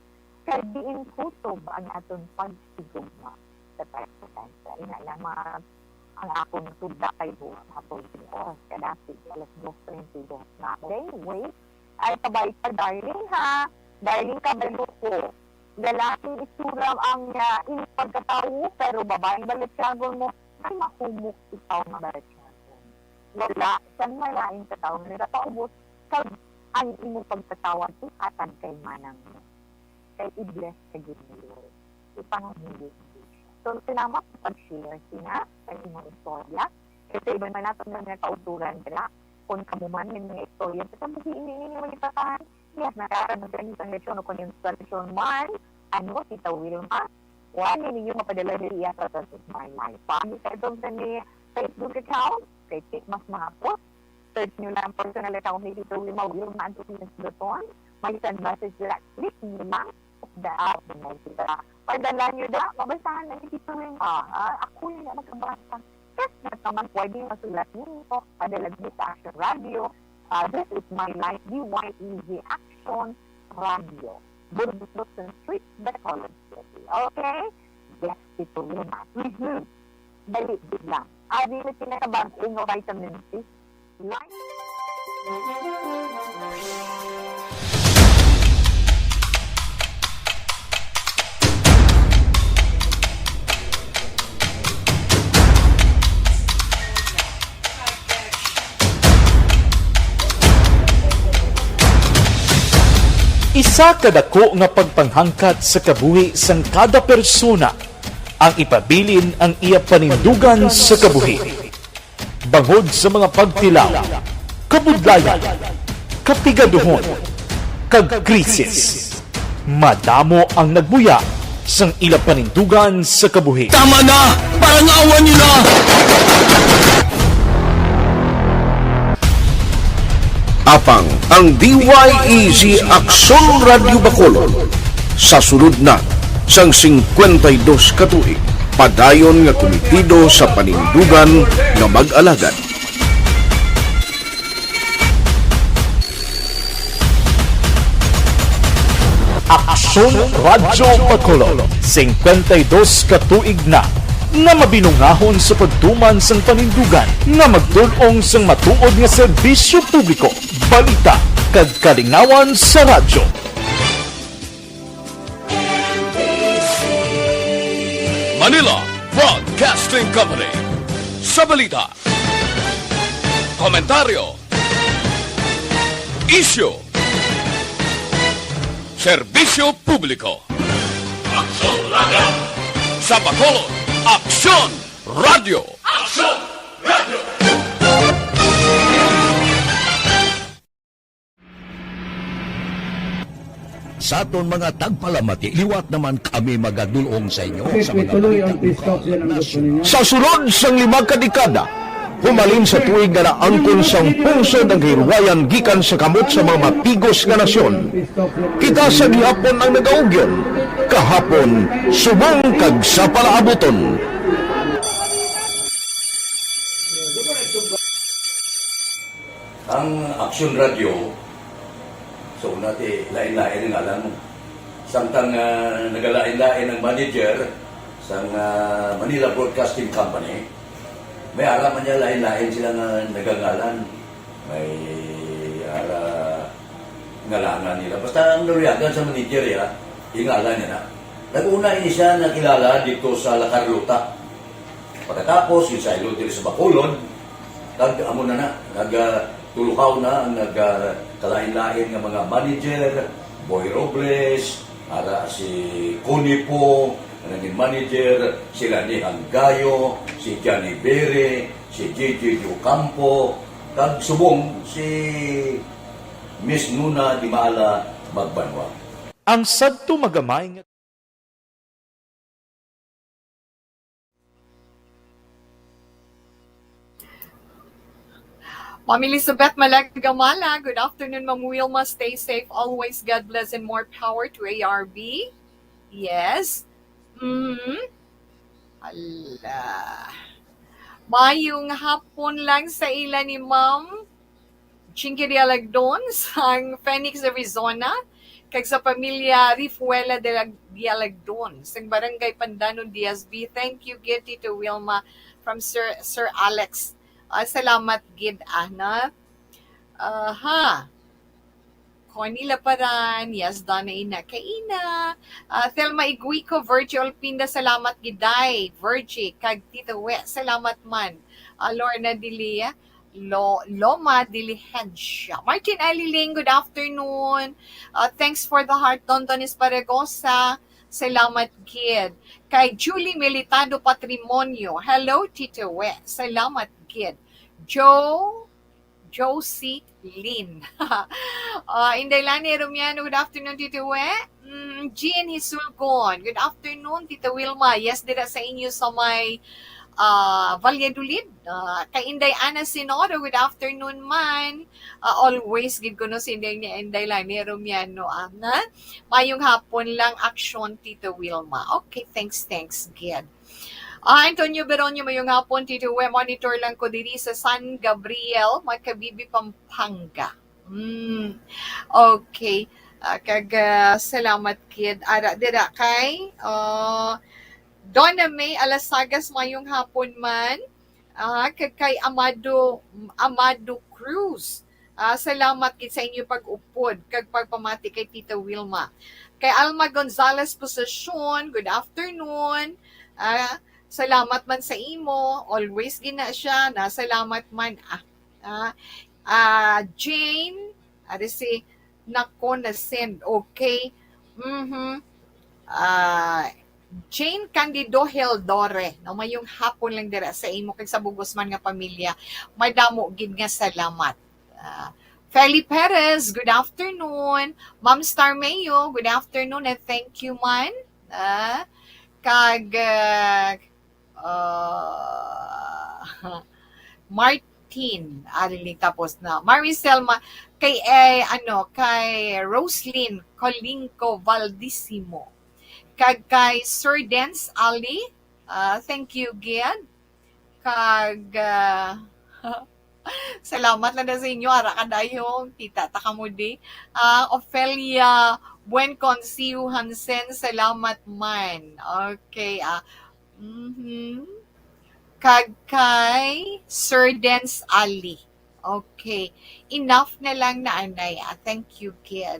kaya diin kutob ang aton pagsigugma sa tayo-tayo. Ina lang ang akong tuda kay buwan hapon oras kadapit alas 2:22 na anyway ay kabay pa darling ha darling ka baluko lalaki isuram ang pagkatao pero babaeng balatsyagon mo ay mahumok ikaw nga balatsyagon wala saan malaing katao na nataubos kag ang imo pagkatawad ikatan kay manang mo kay i-bless ka gid ni Lord ipanghuli. So, salamat sa pag-share sina sa inyong istorya. Kasi iba man natin na kauturan nila. Kung kamuman yung mga istorya, sa sabi ini mo ipatahan. Yes, nakakaroon ng isang leksyon o kung yung leksyon man, ano, Tita Wilma, wala ninyo mapadala niya sa This My Life. Paano sa itong sa ni Facebook account, kay Tikmas mga post, search nyo lang personal account ni Tita Wilma, Wilma.Antopinas.on. May send message nila, click nyo lang, the app, padala nyo na, mabasahan na ni Tito Wilma. Ako yung magkabasa. Yes, naman pwede masulat nyo. Padala nyo sa Action Radio. This is My Life, DYEZ Action Radio. Burbusan Street, Bacolod City. Okay? Yes, Tito Wilma. Balik lang. Di na pinakabagay ng vitamin C. Life. Isa kadako nga pagpanghangkat sa kabuhi sang kada persona ang ipabilin ang iya panindugan sa kabuhi. Bangod sa mga pagtilaw, kabudlayan, kapigaduhon, kag krisis. Madamo ang nagbuya sang ila panindugan sa kabuhi. Tama na! Parang awan nyo na! Apang ang DYEZ Action Radio Bacolod sa sulod na sang 52 katuig padayon nga komitido sa panindugan nga mag-alagad. Aksyon Radyo Bacolod 52 katuig na nga mabinungahon sa pagtuman sang panindugan nga magtulong sang matuod nga serbisyo publiko, balita kag kalingawan sa radyo. Manila Broadcasting Company. Sa balita, komentaryo, issue, serbisyo publiko. Aksyon Radio! Sa Bacolod, Aksyon Radio! Aksyon Radio! Sa aton mga tagpalamati, liwat naman kami magadulong sa inyo sa mga tuloy ang peace talk yan ang gusto ninyo. Sa sulod sang 5 kadekada, humalin sa tuig nga naangkon sang pungsod ang hirwayan gikan sa kamot sa mga mapigos nga nasyon. Kita sa gihapon ang nagaugyon, kahapon subong kag sa palaabuton. Ang Aksyon Radio, so natin lain-lain ang alam mo. Samtang nagalain-lain ang manager sa Manila Broadcasting Company, may araman niya lain-lain sila nagangalan. May ngalangan nila. Basta ang naruyagan sa manager ingalan niya na. Nag-una ini siya nakilala dito sa La Carlota. Pagkatapos, yung sa Ilodiri sa Bacolod, amo na tulukaw na ang nagkalain-lain ng mga manager, Boy Robles, si Connie po, naging manager, sila ni Hanggayo, si Johnny Bere, si J.J. Ocampo, kag subong si Miss Nuna Di Maala Magbanwa. Ang sadto magamay nga Ma'am Elizabeth Malaggamala, good afternoon, Ma'am Wilma. Stay safe always. God bless and more power to ARB. Yes. Ala. Mayong hapon lang sa ila ni Ma'am Chinky Dialagdon sa Phoenix, Arizona. Kag sa pamilya Rifuela de la Dialagdon sa Barangay Pandanon, DSB. Thank you, gid Tito Wilma from Sir Alex. Salamat, gid, Ana. Connie Laparan, yes, Donna Ina Kaina. Thelma Iguico, Virgil Pinda, salamat, giday. Virgie, kag Tito We, salamat man. Lorna Dilia. Loma Diligencia. Martin Aliling, good afternoon. Thanks for the heart, Don Donis Paragosa. Salamat, kid. Kay Julie Militado Patrimonio. Hello, Tito We. Salamat, kid. Josie Lin. Indaylani Romiano, good afternoon, Tito We. Jean Hisulgon, good afternoon, Tito Wilma. Yes, dira sa inyo sa may Valladolid. Kay Inday Ana Sinoro, good afternoon man. Always gid ko no si Inday Lani Romiano, Ana. Mayong hapon lang aksyon, Tito Wilma. Okay, thanks, gid. Antonio Beronio, mayong hapon, Tito We. Monitor lang ko diri sa San Gabriel, Magkabibi, Pampanga. Okay. Salamat, kid. Ara dira kay Donna May Alasagas, mayong hapon man. Kay Amado Cruz. Salamat kid sa inyo pag-upod kag pagpamati kay Tita Wilma. Kay Alma Gonzalez Posasyon, good afternoon. Salamat man sa imo. Always gina siya. Salamat man. Jane, si nako na send. Okay. Jane Candido Heldore, no, mayong hapon lang dira sa imo kag sa bugos man nga pamilya. Madamo gid nga salamat. Feli Perez, good afternoon. Ma'am Star Mayo, good afternoon and thank you man. Martin, ariling tapos na. Maricel kay Roslyn Colinco Valdissimo. Kay Sir Dance Ali, thank you, Gid. Salamat lang na sa inyo, ara kadayong tita takamudi. Ophelia Buenconsiu Hansen, salamat man. Okay, kay Sir Dance Ali. Okay, enough na lang na anay. Thank you, Gid.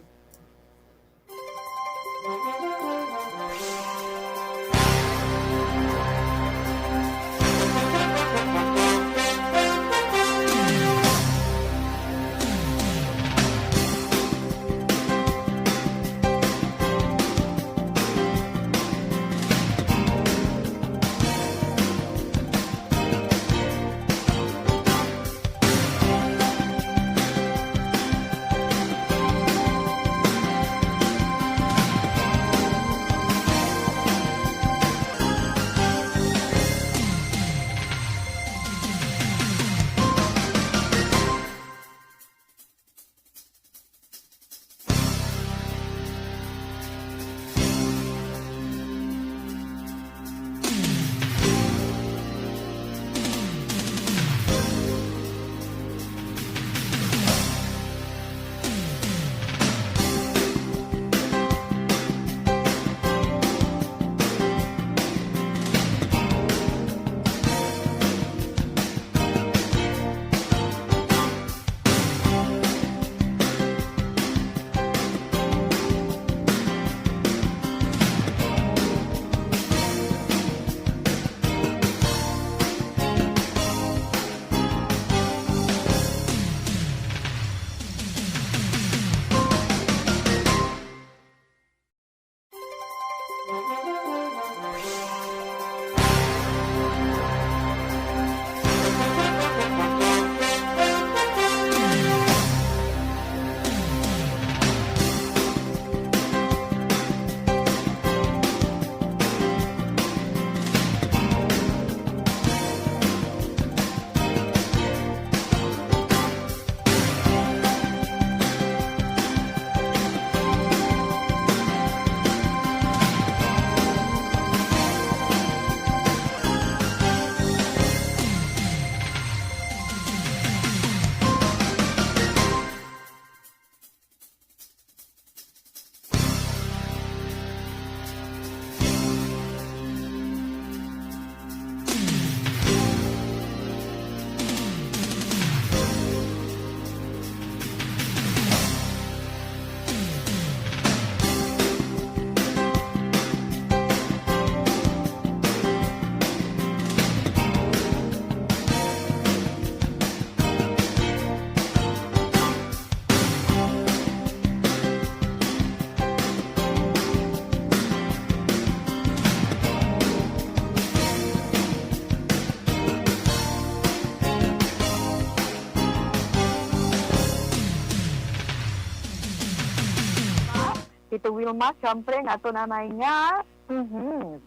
Tito Wilma, syempre, nato nanay nga.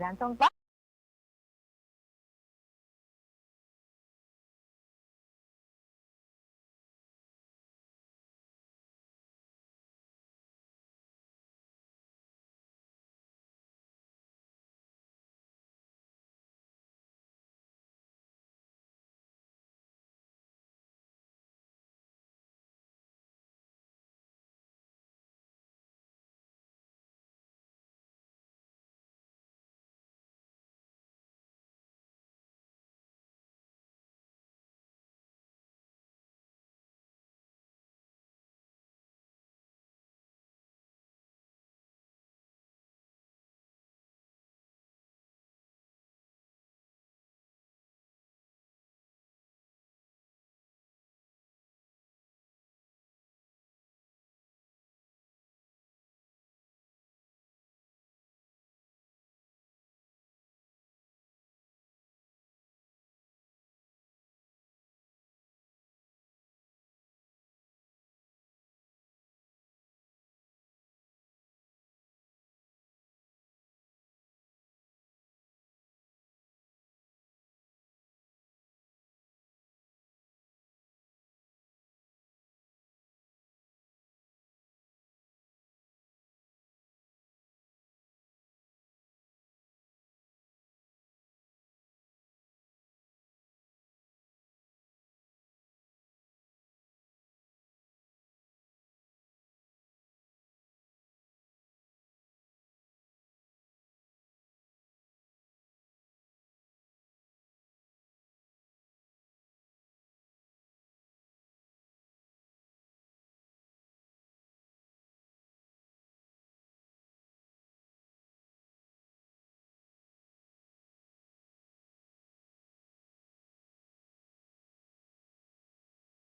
Zansong pa.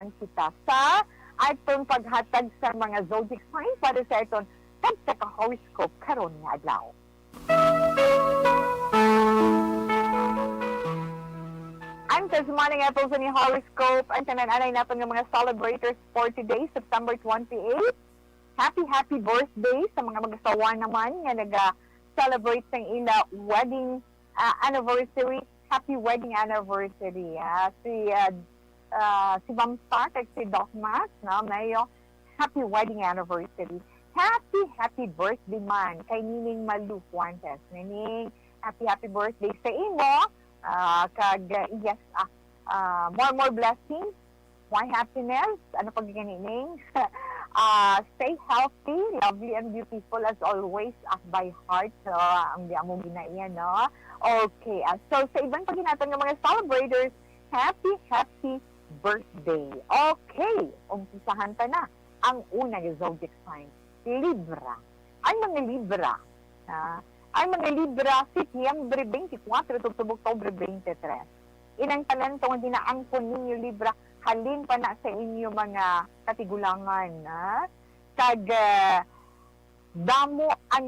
Kita sa atong paghatag sa mga zodiac sign para sa iton horoscope karon nga adlaw. Ang this morning atong sa ni horoscope ang tanan-anay naton nga mga celebrators for today, September 28. Happy birthday sa mga mag-asawa naman nga naga-celebrate ng ila wedding anniversary. Happy wedding anniversary. Si Ma'am Stark at si Doc Max, no? Mayo, happy wedding anniversary. Happy birthday man kay Nining Malu Fuentes. Nining, happy birthday sa imo. More blessings, more happiness. Ano pag Nining? Stay healthy, lovely and beautiful as always, by heart. So, ang di mo ginaiyan, no? Okay, so sa ibang paginatan ng mga celebrators, happy birthday. Okay, umpisahan ta na ang unang zodiac sign, Libra. Ang mga Libra, Setyembre 24 tubtub Oktubre 23. Inang tanan tong dinaangkon ninyo Libra, halin pa na sa inyo mga katigulangan. Damo ang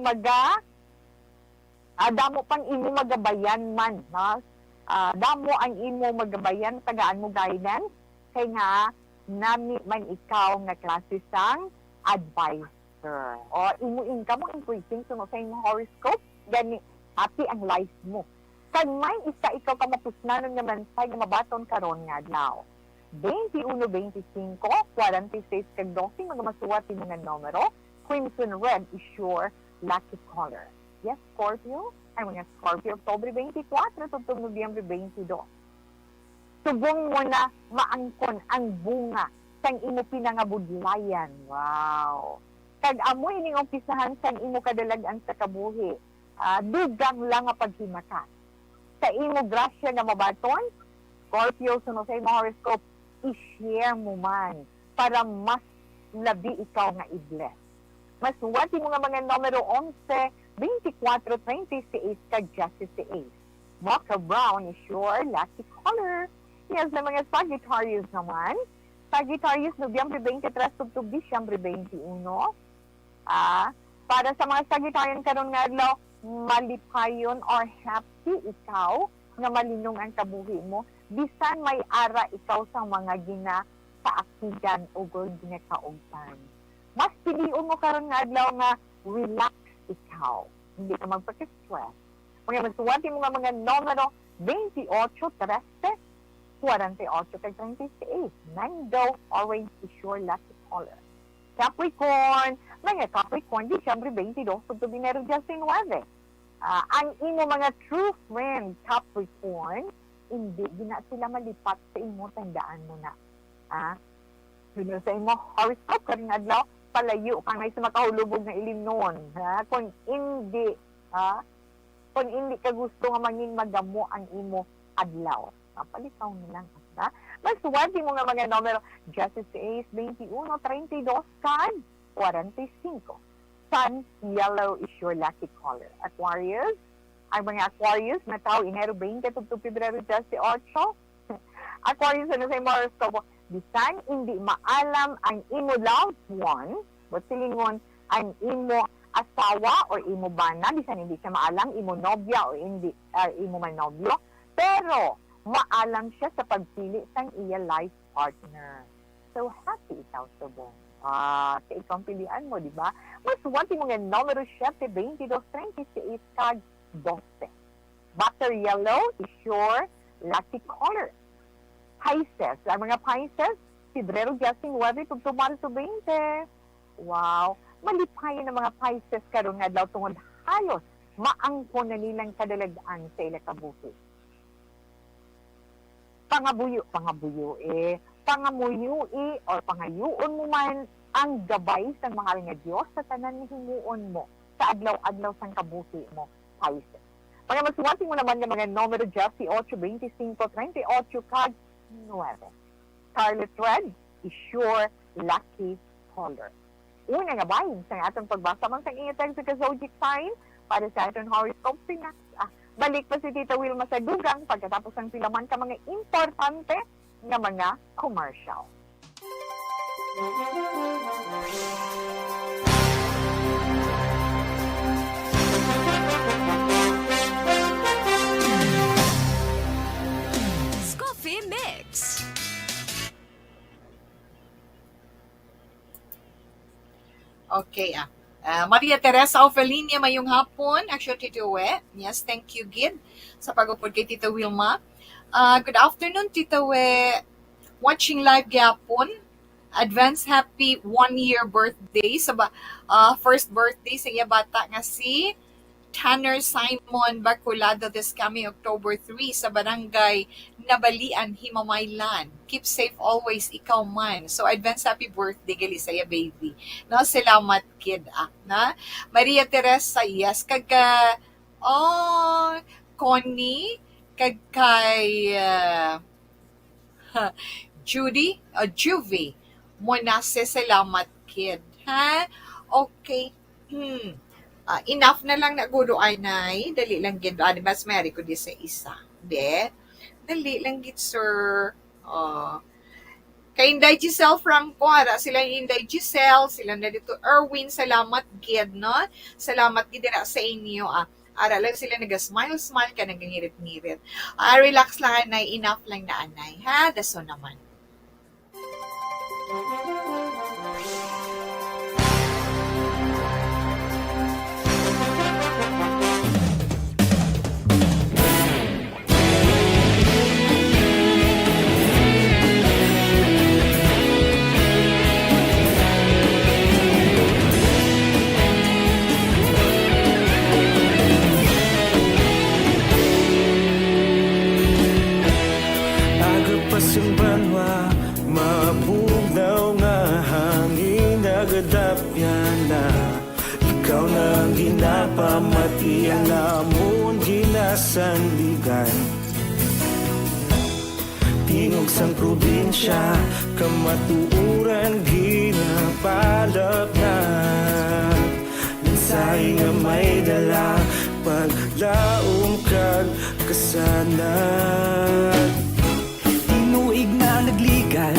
damo pang imo magabayan man. Damo ang imo magabayan, tagaan mo guidance, kay nga nami man ikaw nga klase sang advisor. O imuin ka mo increasing sa imong horoscope, gani happy ang life mo. Kag may isa ikaw ka mapusnanon nga mansay nga mabaton karon nga adlaw. 21, 25, 46 kag 12 mga masuwat mga numero. Crimson red is your lucky color. Yes, Scorpio. Ay mga Scorpio, Oktubre 24, tugtog Nobyembre 22. Subong mo na maangkon ang bunga sang imo pinangabudlayan. Wow! Kag amoy ning umpisahan sang imo kadalagan sa kabuhi. Dugang lang nga paghimakat. Sa imo grasya nga mabaton, Scorpio, sunod sa imo horoscope, i-share mo man para mas labi ikaw nga i-bless. Mas wati mo nga mga numero 11, 24, 26, kag 16. Mocha brown is your lucky color. Yes, na mga Sagittarius naman. Sagittarius, Nobyembre 23, tugtog Disyembre 21. Para sa mga Sagittarian karon nga adlaw, malipayon or happy ikaw nga malinong ang kabuhi mo. Bisan may ara ikaw sa mga ginakaakigan o ginakaugtan. Mas piliun mo karon nga adlaw nga relax ikaw. Hindi ka magpaka-stress. Mga magsuwati mo nga mga numero 28, 13, 48, 36. Mango, orange is your lucky color. Capricorn, mga Capricorn, Disyembre 22, to dinero dyan 9. Ang imo mga true friend, Capricorn, hindi na sila malipat sa imo, tandaan mo na. Yun sa imo, horoscope, karing adlaw, palayo ka ngay sa makahulubog na ilinon. Kung hindi, kung hindi ka gusto nga mangin magamo ang imo adlaw. Palitaw nilang. Magsuwadi mo nga mga numero 16, 21, 32, 45. Sun, yellow is your lucky color. Aquarius, ang mga Aquarius na tao, Enero 20 to Pebrero 18. Aquarius, ano sa imo horoscope? Bisan, hindi maalam ang imo loved one, but silingon, ang imo asawa or imo bana, bisan hindi siya maalam, imo nobya o hindi, imo manobyo, pero maalam siya sa pagpili sang iya life partner. So, happy ikaw sa buong. Sa ikaw pilihan mo, di ba? Masuwati mo nga numero 7, 22, 36, tag 12. Butter yellow is your lucky color. Pisces. Ang mga Pisces, Pebrero, Justin, Weather, Marso 20. Wow. Malipayan ng mga Pisces karon nga daw tungod halos maangko na nilang kadalagaan sa ila kabuhi. Pangamuyo or pangayuon mo man ang gabay sa mga nga Diyos sa tanan ni himuon mo sa adlaw-adlaw sang kabuhi mo, Pisces. Mga masuwati mo naman ng mga numero 18, 25, 38, kag 9. Scarlet red is your lucky color. Una nga bahin sa atong pagbasa man sang ingatag sa zodiac sign para sa atong horoscope Pinas. Balik pa si Tita Wilma sa dugang pagkatapos ng pilaman ka mga importante na mga commercial. Coffee Mix. Okay, Maria Teresa Ofelinia, mayong hapon. Actually, Tito We. Yes, thank you, Gid, sa pag-upod kay Tita Wilma. Good afternoon, Tita We. Watching live gyapon. Advance happy 1-year birthday sa first birthday sa iya bata nga si Tanner Simon Baculado this coming October 3 sa barangay Nabalian, Himamaylan. Keep safe always, ikaw man. So, advance happy birthday, gali sa'ya, baby. No, salamat, kid. Na? Maria Teresa, yes. Connie, kay Judy, Juvie. Monase, salamat, kid. Ha? Okay. Enough na lang na guro ay nay. Dali lang gid. Mas meri ko di sa isa. Dali lang gid, sir. Kay Inday Giselle Franco, sila Inday Giselle, sila na dito Erwin, salamat gid, no? Salamat gid dira sa inyo. Ara lang sila naga-smile ka, nagangirit-ngirit. Relax lang, anay. Enough lang na, anay. Ha? Daso naman. Banwa, mabugnaw nga hangin nagadapyan na ikaw na ginapamatian namon ginasandigan tingog sang probinsya kamatuuran ginapalap na minsay nga may dala paglaom kag kasanan nagligan,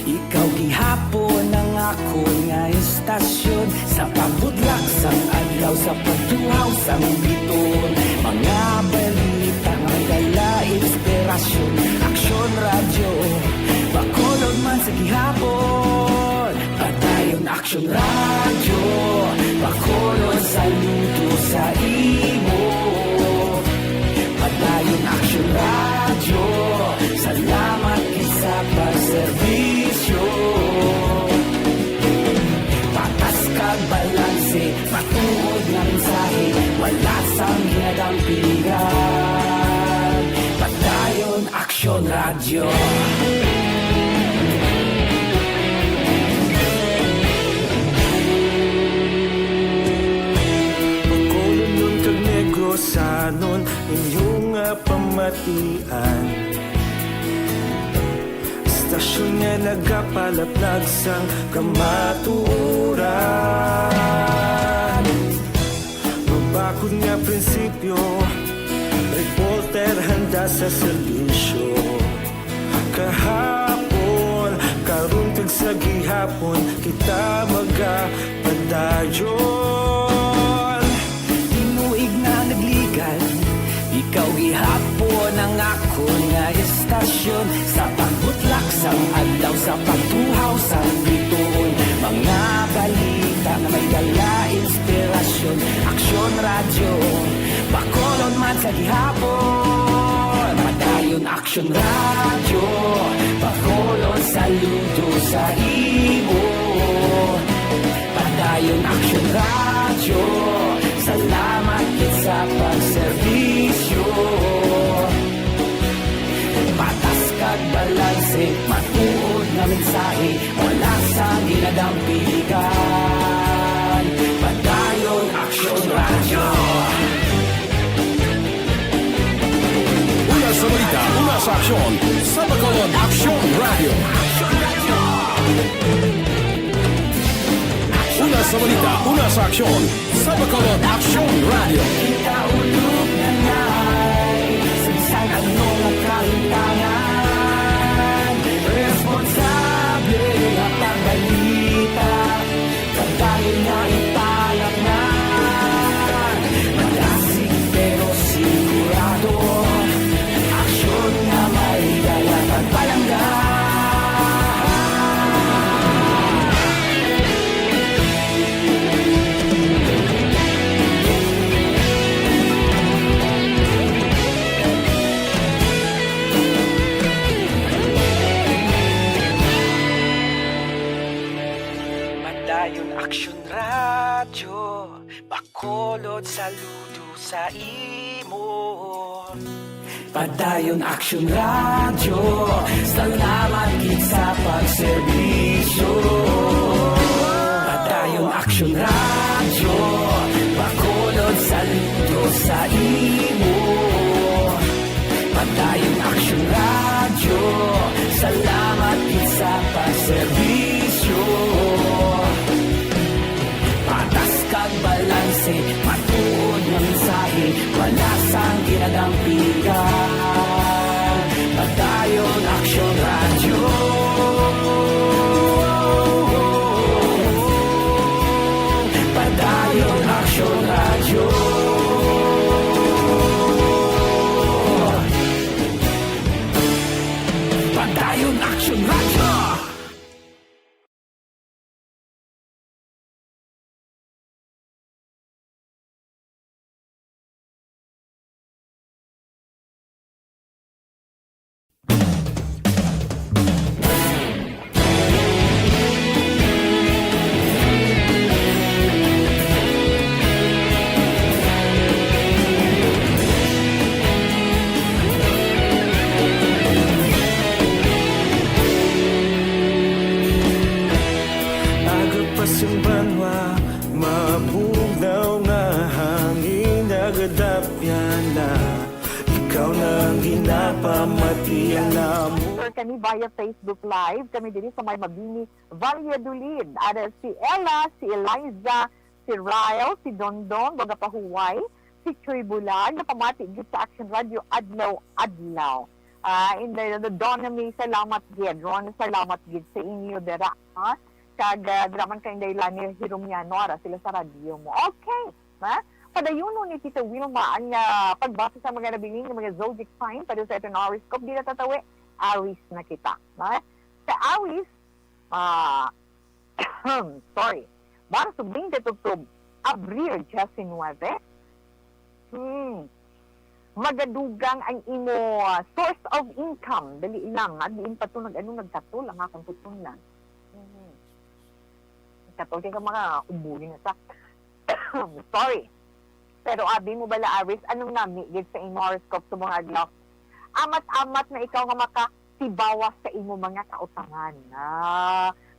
ikaw gihapon ang ako nga istasyon sa pagbutlak sang adlaw sa pagduhaw sang biton mga balita nga dala inspirasyon aksyon radyo bakolod man sa gihapon padayon aksyon radyo bakolod radyo. Pagkulong nun kag negrosanon inyong pamatian. Istasyon nga nagapalaplag sang kamaturan. Mabakod nga prinsipyo, reporter handa sa serbisyo. Kahapon, karong kag sa gihapon, kita magapadayon. Tinuig na nagligan, ikaw gihapon ang ako nga istasyon. Sa pagbutlak sang adlaw, sa pagtuhaw sang bituon. Mga balita na may dala inspirasyon. Aksyon radyo, bakolon man sa gihapon. Padayon aksyon radyo, bakolon saludo sa imo. Padayon aksyon radyo, salamat kit sa pagserbisyo. Patas kag balanse, matuod na mensahe, wala sa ginadampigan. Padayon aksyon radyo. Una sa balita, una sa aksyon, sa Bacolod Aksyon Radio. Una sa balita, una sa aksyon, sa Bacolod Aksyon Radio. Ikaulog na na'y sagsang anong kahintangan. Responsable na pagbalita, pagdayon na ipalak na. Malasig pero sigurado, aksyon na may dala pagpalangga. Padayon aksyon radyo, bakolod saludo sa imo. Padayon aksyon radyo, salamat kit sa pagserbisyo. Padayon aksyon radyo, bakolod saludo sa imo. Padayon aksyon radyo, salamat kit sa pagserbisyo. Patas kag balanse, matuod na mensahe, wala sang ginadampigan. Padayon aksyon radyo. Padayon aksyon radyo. Padayon aksyon radyo. Agapasumbanwa, mabugnaw nga hangin nagadapyan na. Ikaw nang ginapamatiyan na mo. Kami via Facebook Live, kami din sa may Mabini, Valladolid. Ada si Ella, si Eliza, si Ryle, si Dondon, baga pa Huway, si Choy Bulag, na pamati gid sa Action Radio Adlaw. In the Donami, salamat gid. Ron, salamat gid sa inyo dira. Kag draman kay Daylan ni Hirumyano, ara sila sa radio mo. Okay, ha? Padayuno ni Tita Wilma ang pagbasa sa mga nabiling ng mga zodiac sign para sa itong horoscope. Di na tatawi, Aries na kita. Ha? Sa Aries, sorry, marzo 20 to Abril 19, magadugang ang imo source of income. Dali lang, diin pa ito nagkatul, ang akong tutunan. Katul kaya mga ubuli na sa sorry. Pero abi mo bala, Aries, anong namigid sa imo horoscope sa mga adlaw? Amat-amat na ikaw nga tibawas sa imo mga kautangan.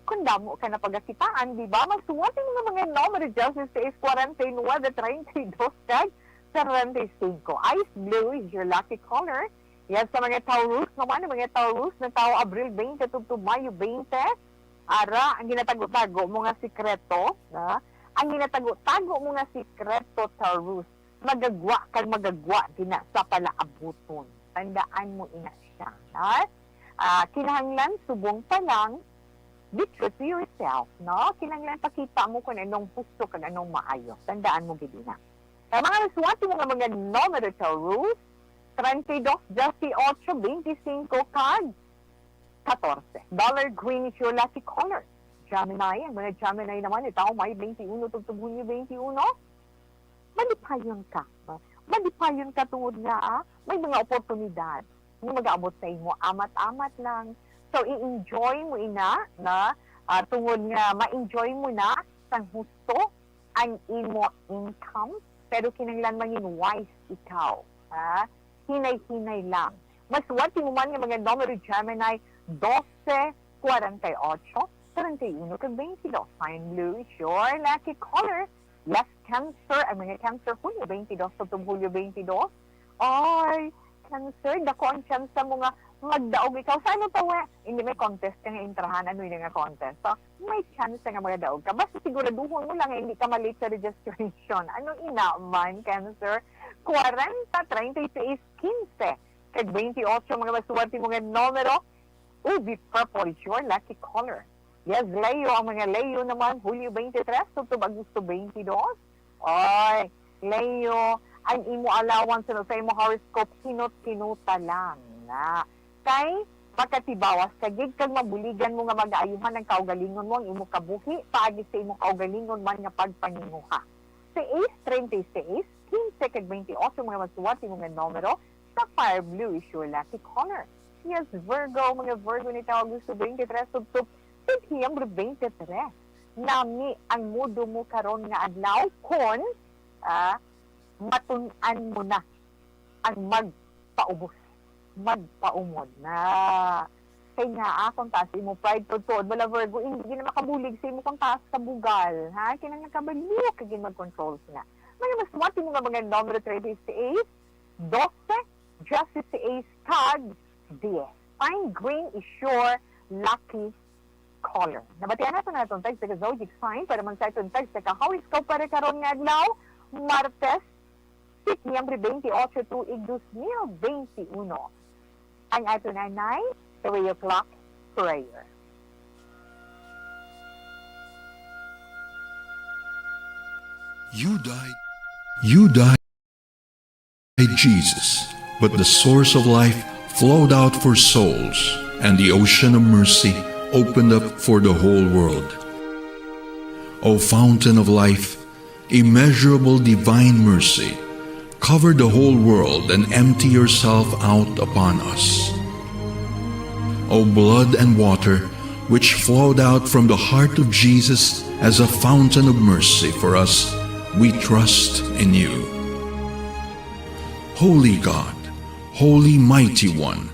Kung damo ka na pagakitaan, di ba? Magsuwatin mga numero dyan sa 649 at 32 kag 45. Ice blue is your lucky color. Yan sa mga Taurus naman, mga Taurus na tao Abril 20 to Mayo 20. Ara, ang ginatago-tago mo nga sikreto, ang ginatago-tago mo nga sikreto, Taurus, magagwa kag magagwa dina sa palaabuton. Tandaan mo ina siya. Kinahanglan subong pa lang, be true to yourself, no? Kinahanglan pakita mo kung anong gusto kag anong maayo. Tandaan mo gid na. Kaya mga nasuwati mo nga mga numero, Taurus, 32, 18, 25 kag 14. Dollar green is your lucky color. Gemini, ang mga Gemini naman, ito may 21, tugtog Hunyo 21. Malipayon ka. Malipayon ka tungod nga, may mga oportunidad. Yung mag-aabot sa imo, amat-amat lang. So, i-enjoy mo ina, tungod nga, ma-enjoy mo na sang husto ang imo income, pero kinanglan maging wise ikaw. Hinay-hinay lang. Mas what mo man nga mga numero Gemini, 12, 48, 31, 22. Fine blue is your lucky color. Yes, Cancer. Ang mga Cancer, Hulyo 22, Hulyo 22. Ay, Cancer, dako ang chance mo nga magdaog ikaw. Saan mo tawa? Hindi may contest ka nga intrahan. Ano yun nga contest? So, may chance nga magdaog ka. Basta siguraduhon mo lang hindi ka malate sa registration. Ano ina man, Cancer? 40, 36, 15. Kag 28, mga masuwati mo nga numero, ubi purple is your lucky color. Yes, Leo, ang mga Leo naman, Hulyo 23, October, Agosto 22. Oy, Leo, ang imo allowance sa imo horoscope, kinot-kinuta lang na. Kay, pagkatibawas, kagig kag mabuligan mo nga mag-aayuhan ng kaugalingon mo, ang imo kabuhi, paagi sa imo kaugalingon man nga pagpanginguha. Sa 36, 15 kag 28, mga masuwati mo nga numero, sapphire blue is your lucky color. Yes, Virgo, mga Virgo ni tao Agosto 23, Subtub, September 23. Nami ang mudo mo karon nga adlaw kon matun-an mo na ang magpaumod na. Kaya nga, kung taas mo pride to wala Virgo, hindi na makabulig sa imo kung taas sa bugal. Kinang nakabaliw, kagin mag-control na. Mga mas mati mo nga mga numero 38, 12, Justice Ace Card, 10. Fine green is your lucky color. Nabatian natin na itong text sa zodiac sign para man sa itong text sa kahawis ko para karon nga adlaw, Martes, September 28 to 2021. Ang ato na 3 o'clock prayer. You died, Jesus, but the source of life flowed out for souls, and the ocean of mercy opened up for the whole world. O fountain of life, immeasurable divine mercy, cover the whole world and empty yourself out upon us. O blood and water, which flowed out from the heart of Jesus as a fountain of mercy for us, we trust in you. Holy God, Holy Mighty One,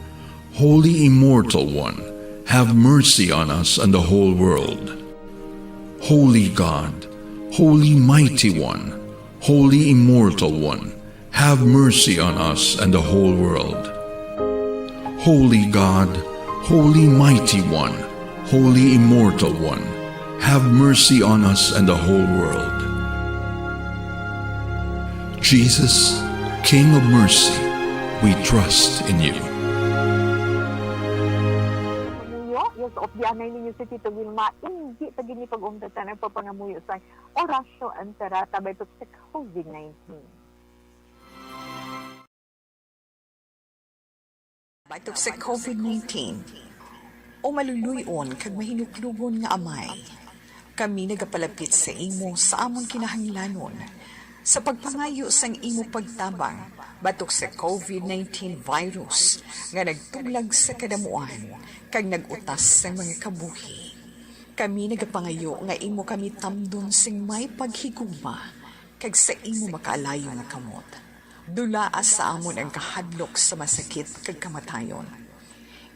Holy Immortal One, have mercy on us and the whole world. Holy God, Holy Mighty One, Holy Immortal One, have mercy on us and the whole world. Holy God, Holy Mighty One, Holy Immortal One, have mercy on us and the whole world. Jesus, King of mercy, we trust in you. Opyanay ninyo si Tito Wilma, hindi pagini pag-umdatan ang papangamuyo sa orasyo ang tarata baito sa COVID-19. Batok sa COVID-19, o maluluyon kag mahinuklugon nga amay, kami nagapalapit sa imo sa amon kinahanglanon, sa pagpangayo sang imo pagtabang, batok sa COVID-19 virus, nga nagtuglag sa kadamuan, kag nagutas sa mga kabuhi. Kami nagapangayo nga imo kami tamdon sing may paghigugma, kag sa imo makaalayo nga kamot. Dula sa amon ang kahadlok sa masakit kag kamatayon.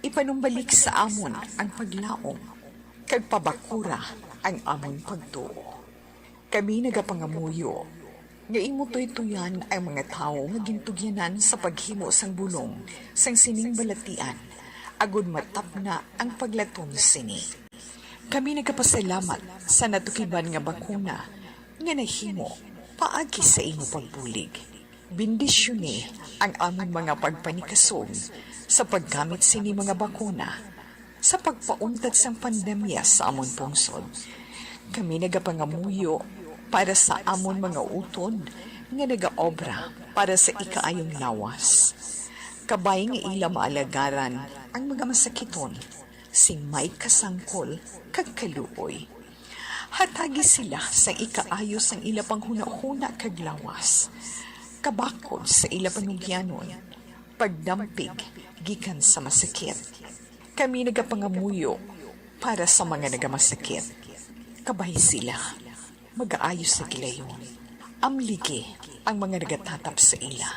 Ipanumbalik sa amon ang paglaom, kag pabakura ang amon pagtuo. Kami nagapangamuyo, nga imo tuytuyan ang mga tao nga gintugyanan sa paghimo sang bulong sang sining balatian, agud matapna ang paglatom sini. Kami nagapasalamat sa natukiban nga bakuna nga nahimo paagi sa imo pagbulig. Bendisyone ang among mga pagpanikasog sa paggamit sini mga bakuna sa pagpauntad sang pandemya sa amon pungsod. Kami nagapangamuyo para sa amon mga utod nga nagaobra para sa ikaayong lawas. Kabay nga ila maalagaran ang mga masakiton, sing may kasangkol kag kaluoy. Hatagi sila sa ikaayos ang ila panghuna-huna kag lawas. Kabakod sa ila panugyanon, pagdampig gikan sa masakit. Kami nagapangamuyo para sa mga nagamasakit. Kabay sila, mag-aayos sa gilayon. Amligi ang mga nagatatap sa ila.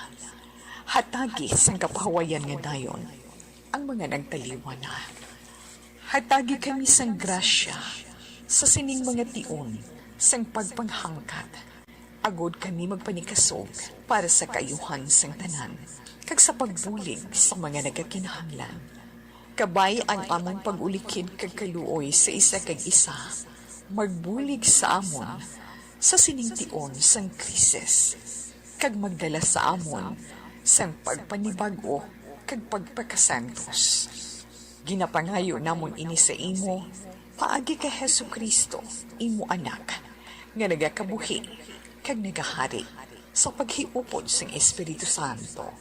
Hatagi sang kapahawayan nga dayon ang mga nagtaliwan na. Hatagi kami sang grasya sa sining mga tion sang pagpanghangkat. Agod kami magpanikasog para sa kayuhan sang tanan kag sa pagbulig sa mga nagakinahanglan. Kabay ang among pag-ulikid kag kaluoy sa isa kag isa, magbulig sa amon sa siningtion sang krisis, kag magdala sa amon sang pagpanibago kag pagpakasantos. Ginapangayo namon ini sa imo, paagi kay Hesu Kristo, imo anak, nga nagakabuhi kag nagahari sa paghiupod sang Espiritu Santo.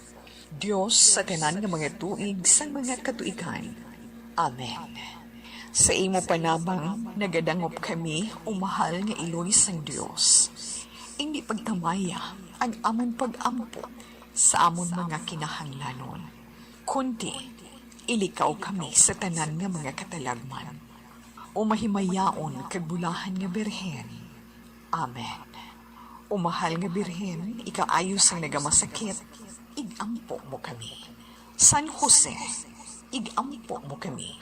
Diyos sa tanan nga mga tuig sang mga katuigan. Amen. Sa imo panabang, nagadangop kami, umahal nga Iloy sang Dios. Hindi pagtamaya ang amon pag-ampo sa amon mga kinahanglanon. Kundi, ilikaw kami sa tanan nga mga katalagman. Umahimayaon kag bulahan nga Birhen. Amen. Umahal nga Birhen, ikaayos ang nagamasakit, igampo mo kami. San Jose, igampo mo kami.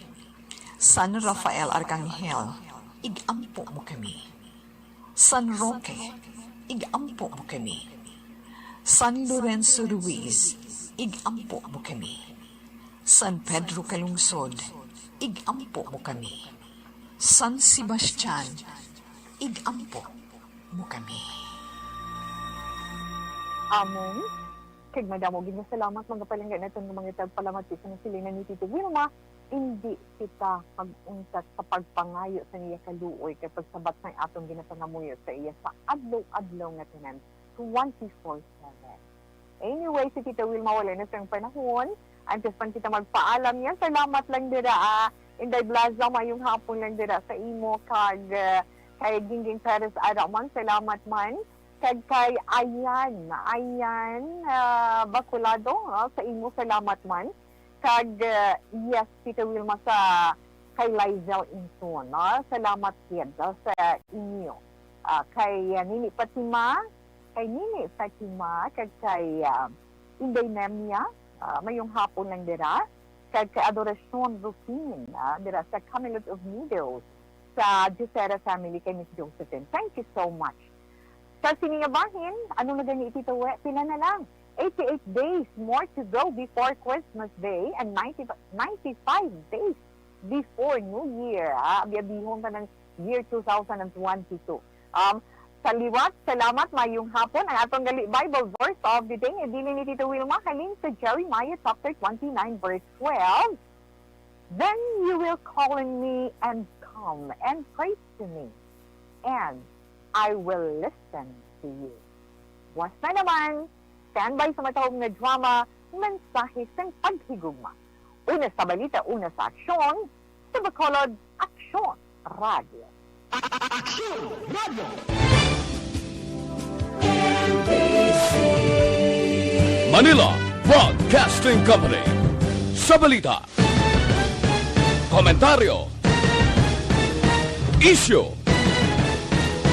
San Rafael Arcangel, igampo mo kami. San Roque, igampo mo kami. San Lorenzo Ruiz, igampo mo kami. San Pedro Calungsod, igampo mo kami. San Sebastian, igampo mo kami. Amen. Kag madamo gid salamat mga palangga naton nga mga tagpalamat sa silina ni Tito Wilma. Hindi kita pag-untat sa pagpangayo sa niya kaluoy kay pagsabat ng atong ginapangamuyo sa iya sa adlaw-adlaw nga tanan 24/7. Anyway, si Tito Wilma wala na siyang panahon. Antes pan kita magpaalam yan. Salamat lang dira. Inday Blaza, mayong hapon lang dira sa imo kag kay Gingging Perez Araman. Salamat man. Kag kay Ayan Baculado, sa imo salamat man. Kag yes, Tito Wilma sa kay Lizel Inton. Salamat kid sa inyo. Kay Nini Fatima, kag kay Inday Nemia, mayong hapon lang dira. Kag kay Adoracion Rufin, dira sa Camelot of Meadows, sa Jusera family kay Miss Josephine. Thank you so much. Sa siniyabahin, ano na ganyan Tito We? Pila na lang. 88 days more to go before Christmas Day and 95 days before New Year. Biyabihon pa ng year 2022. Sa liwat, salamat mayong hapon. Ang atong gali Bible verse of the day, edili ni Tito Wilma, kaling sa Jeremiah chapter 29 verse 12. Then you will call on me and come and pray to me, and I will listen to you. Was na naman, standby sa matawag na drama, mensahe sa paghigugma. Una sa balita, una sa aksyon, sa Bacolod, Aksyon Radio. Aksyon Radio! Manila Broadcasting Company. Sa balita, komentaryo, issue,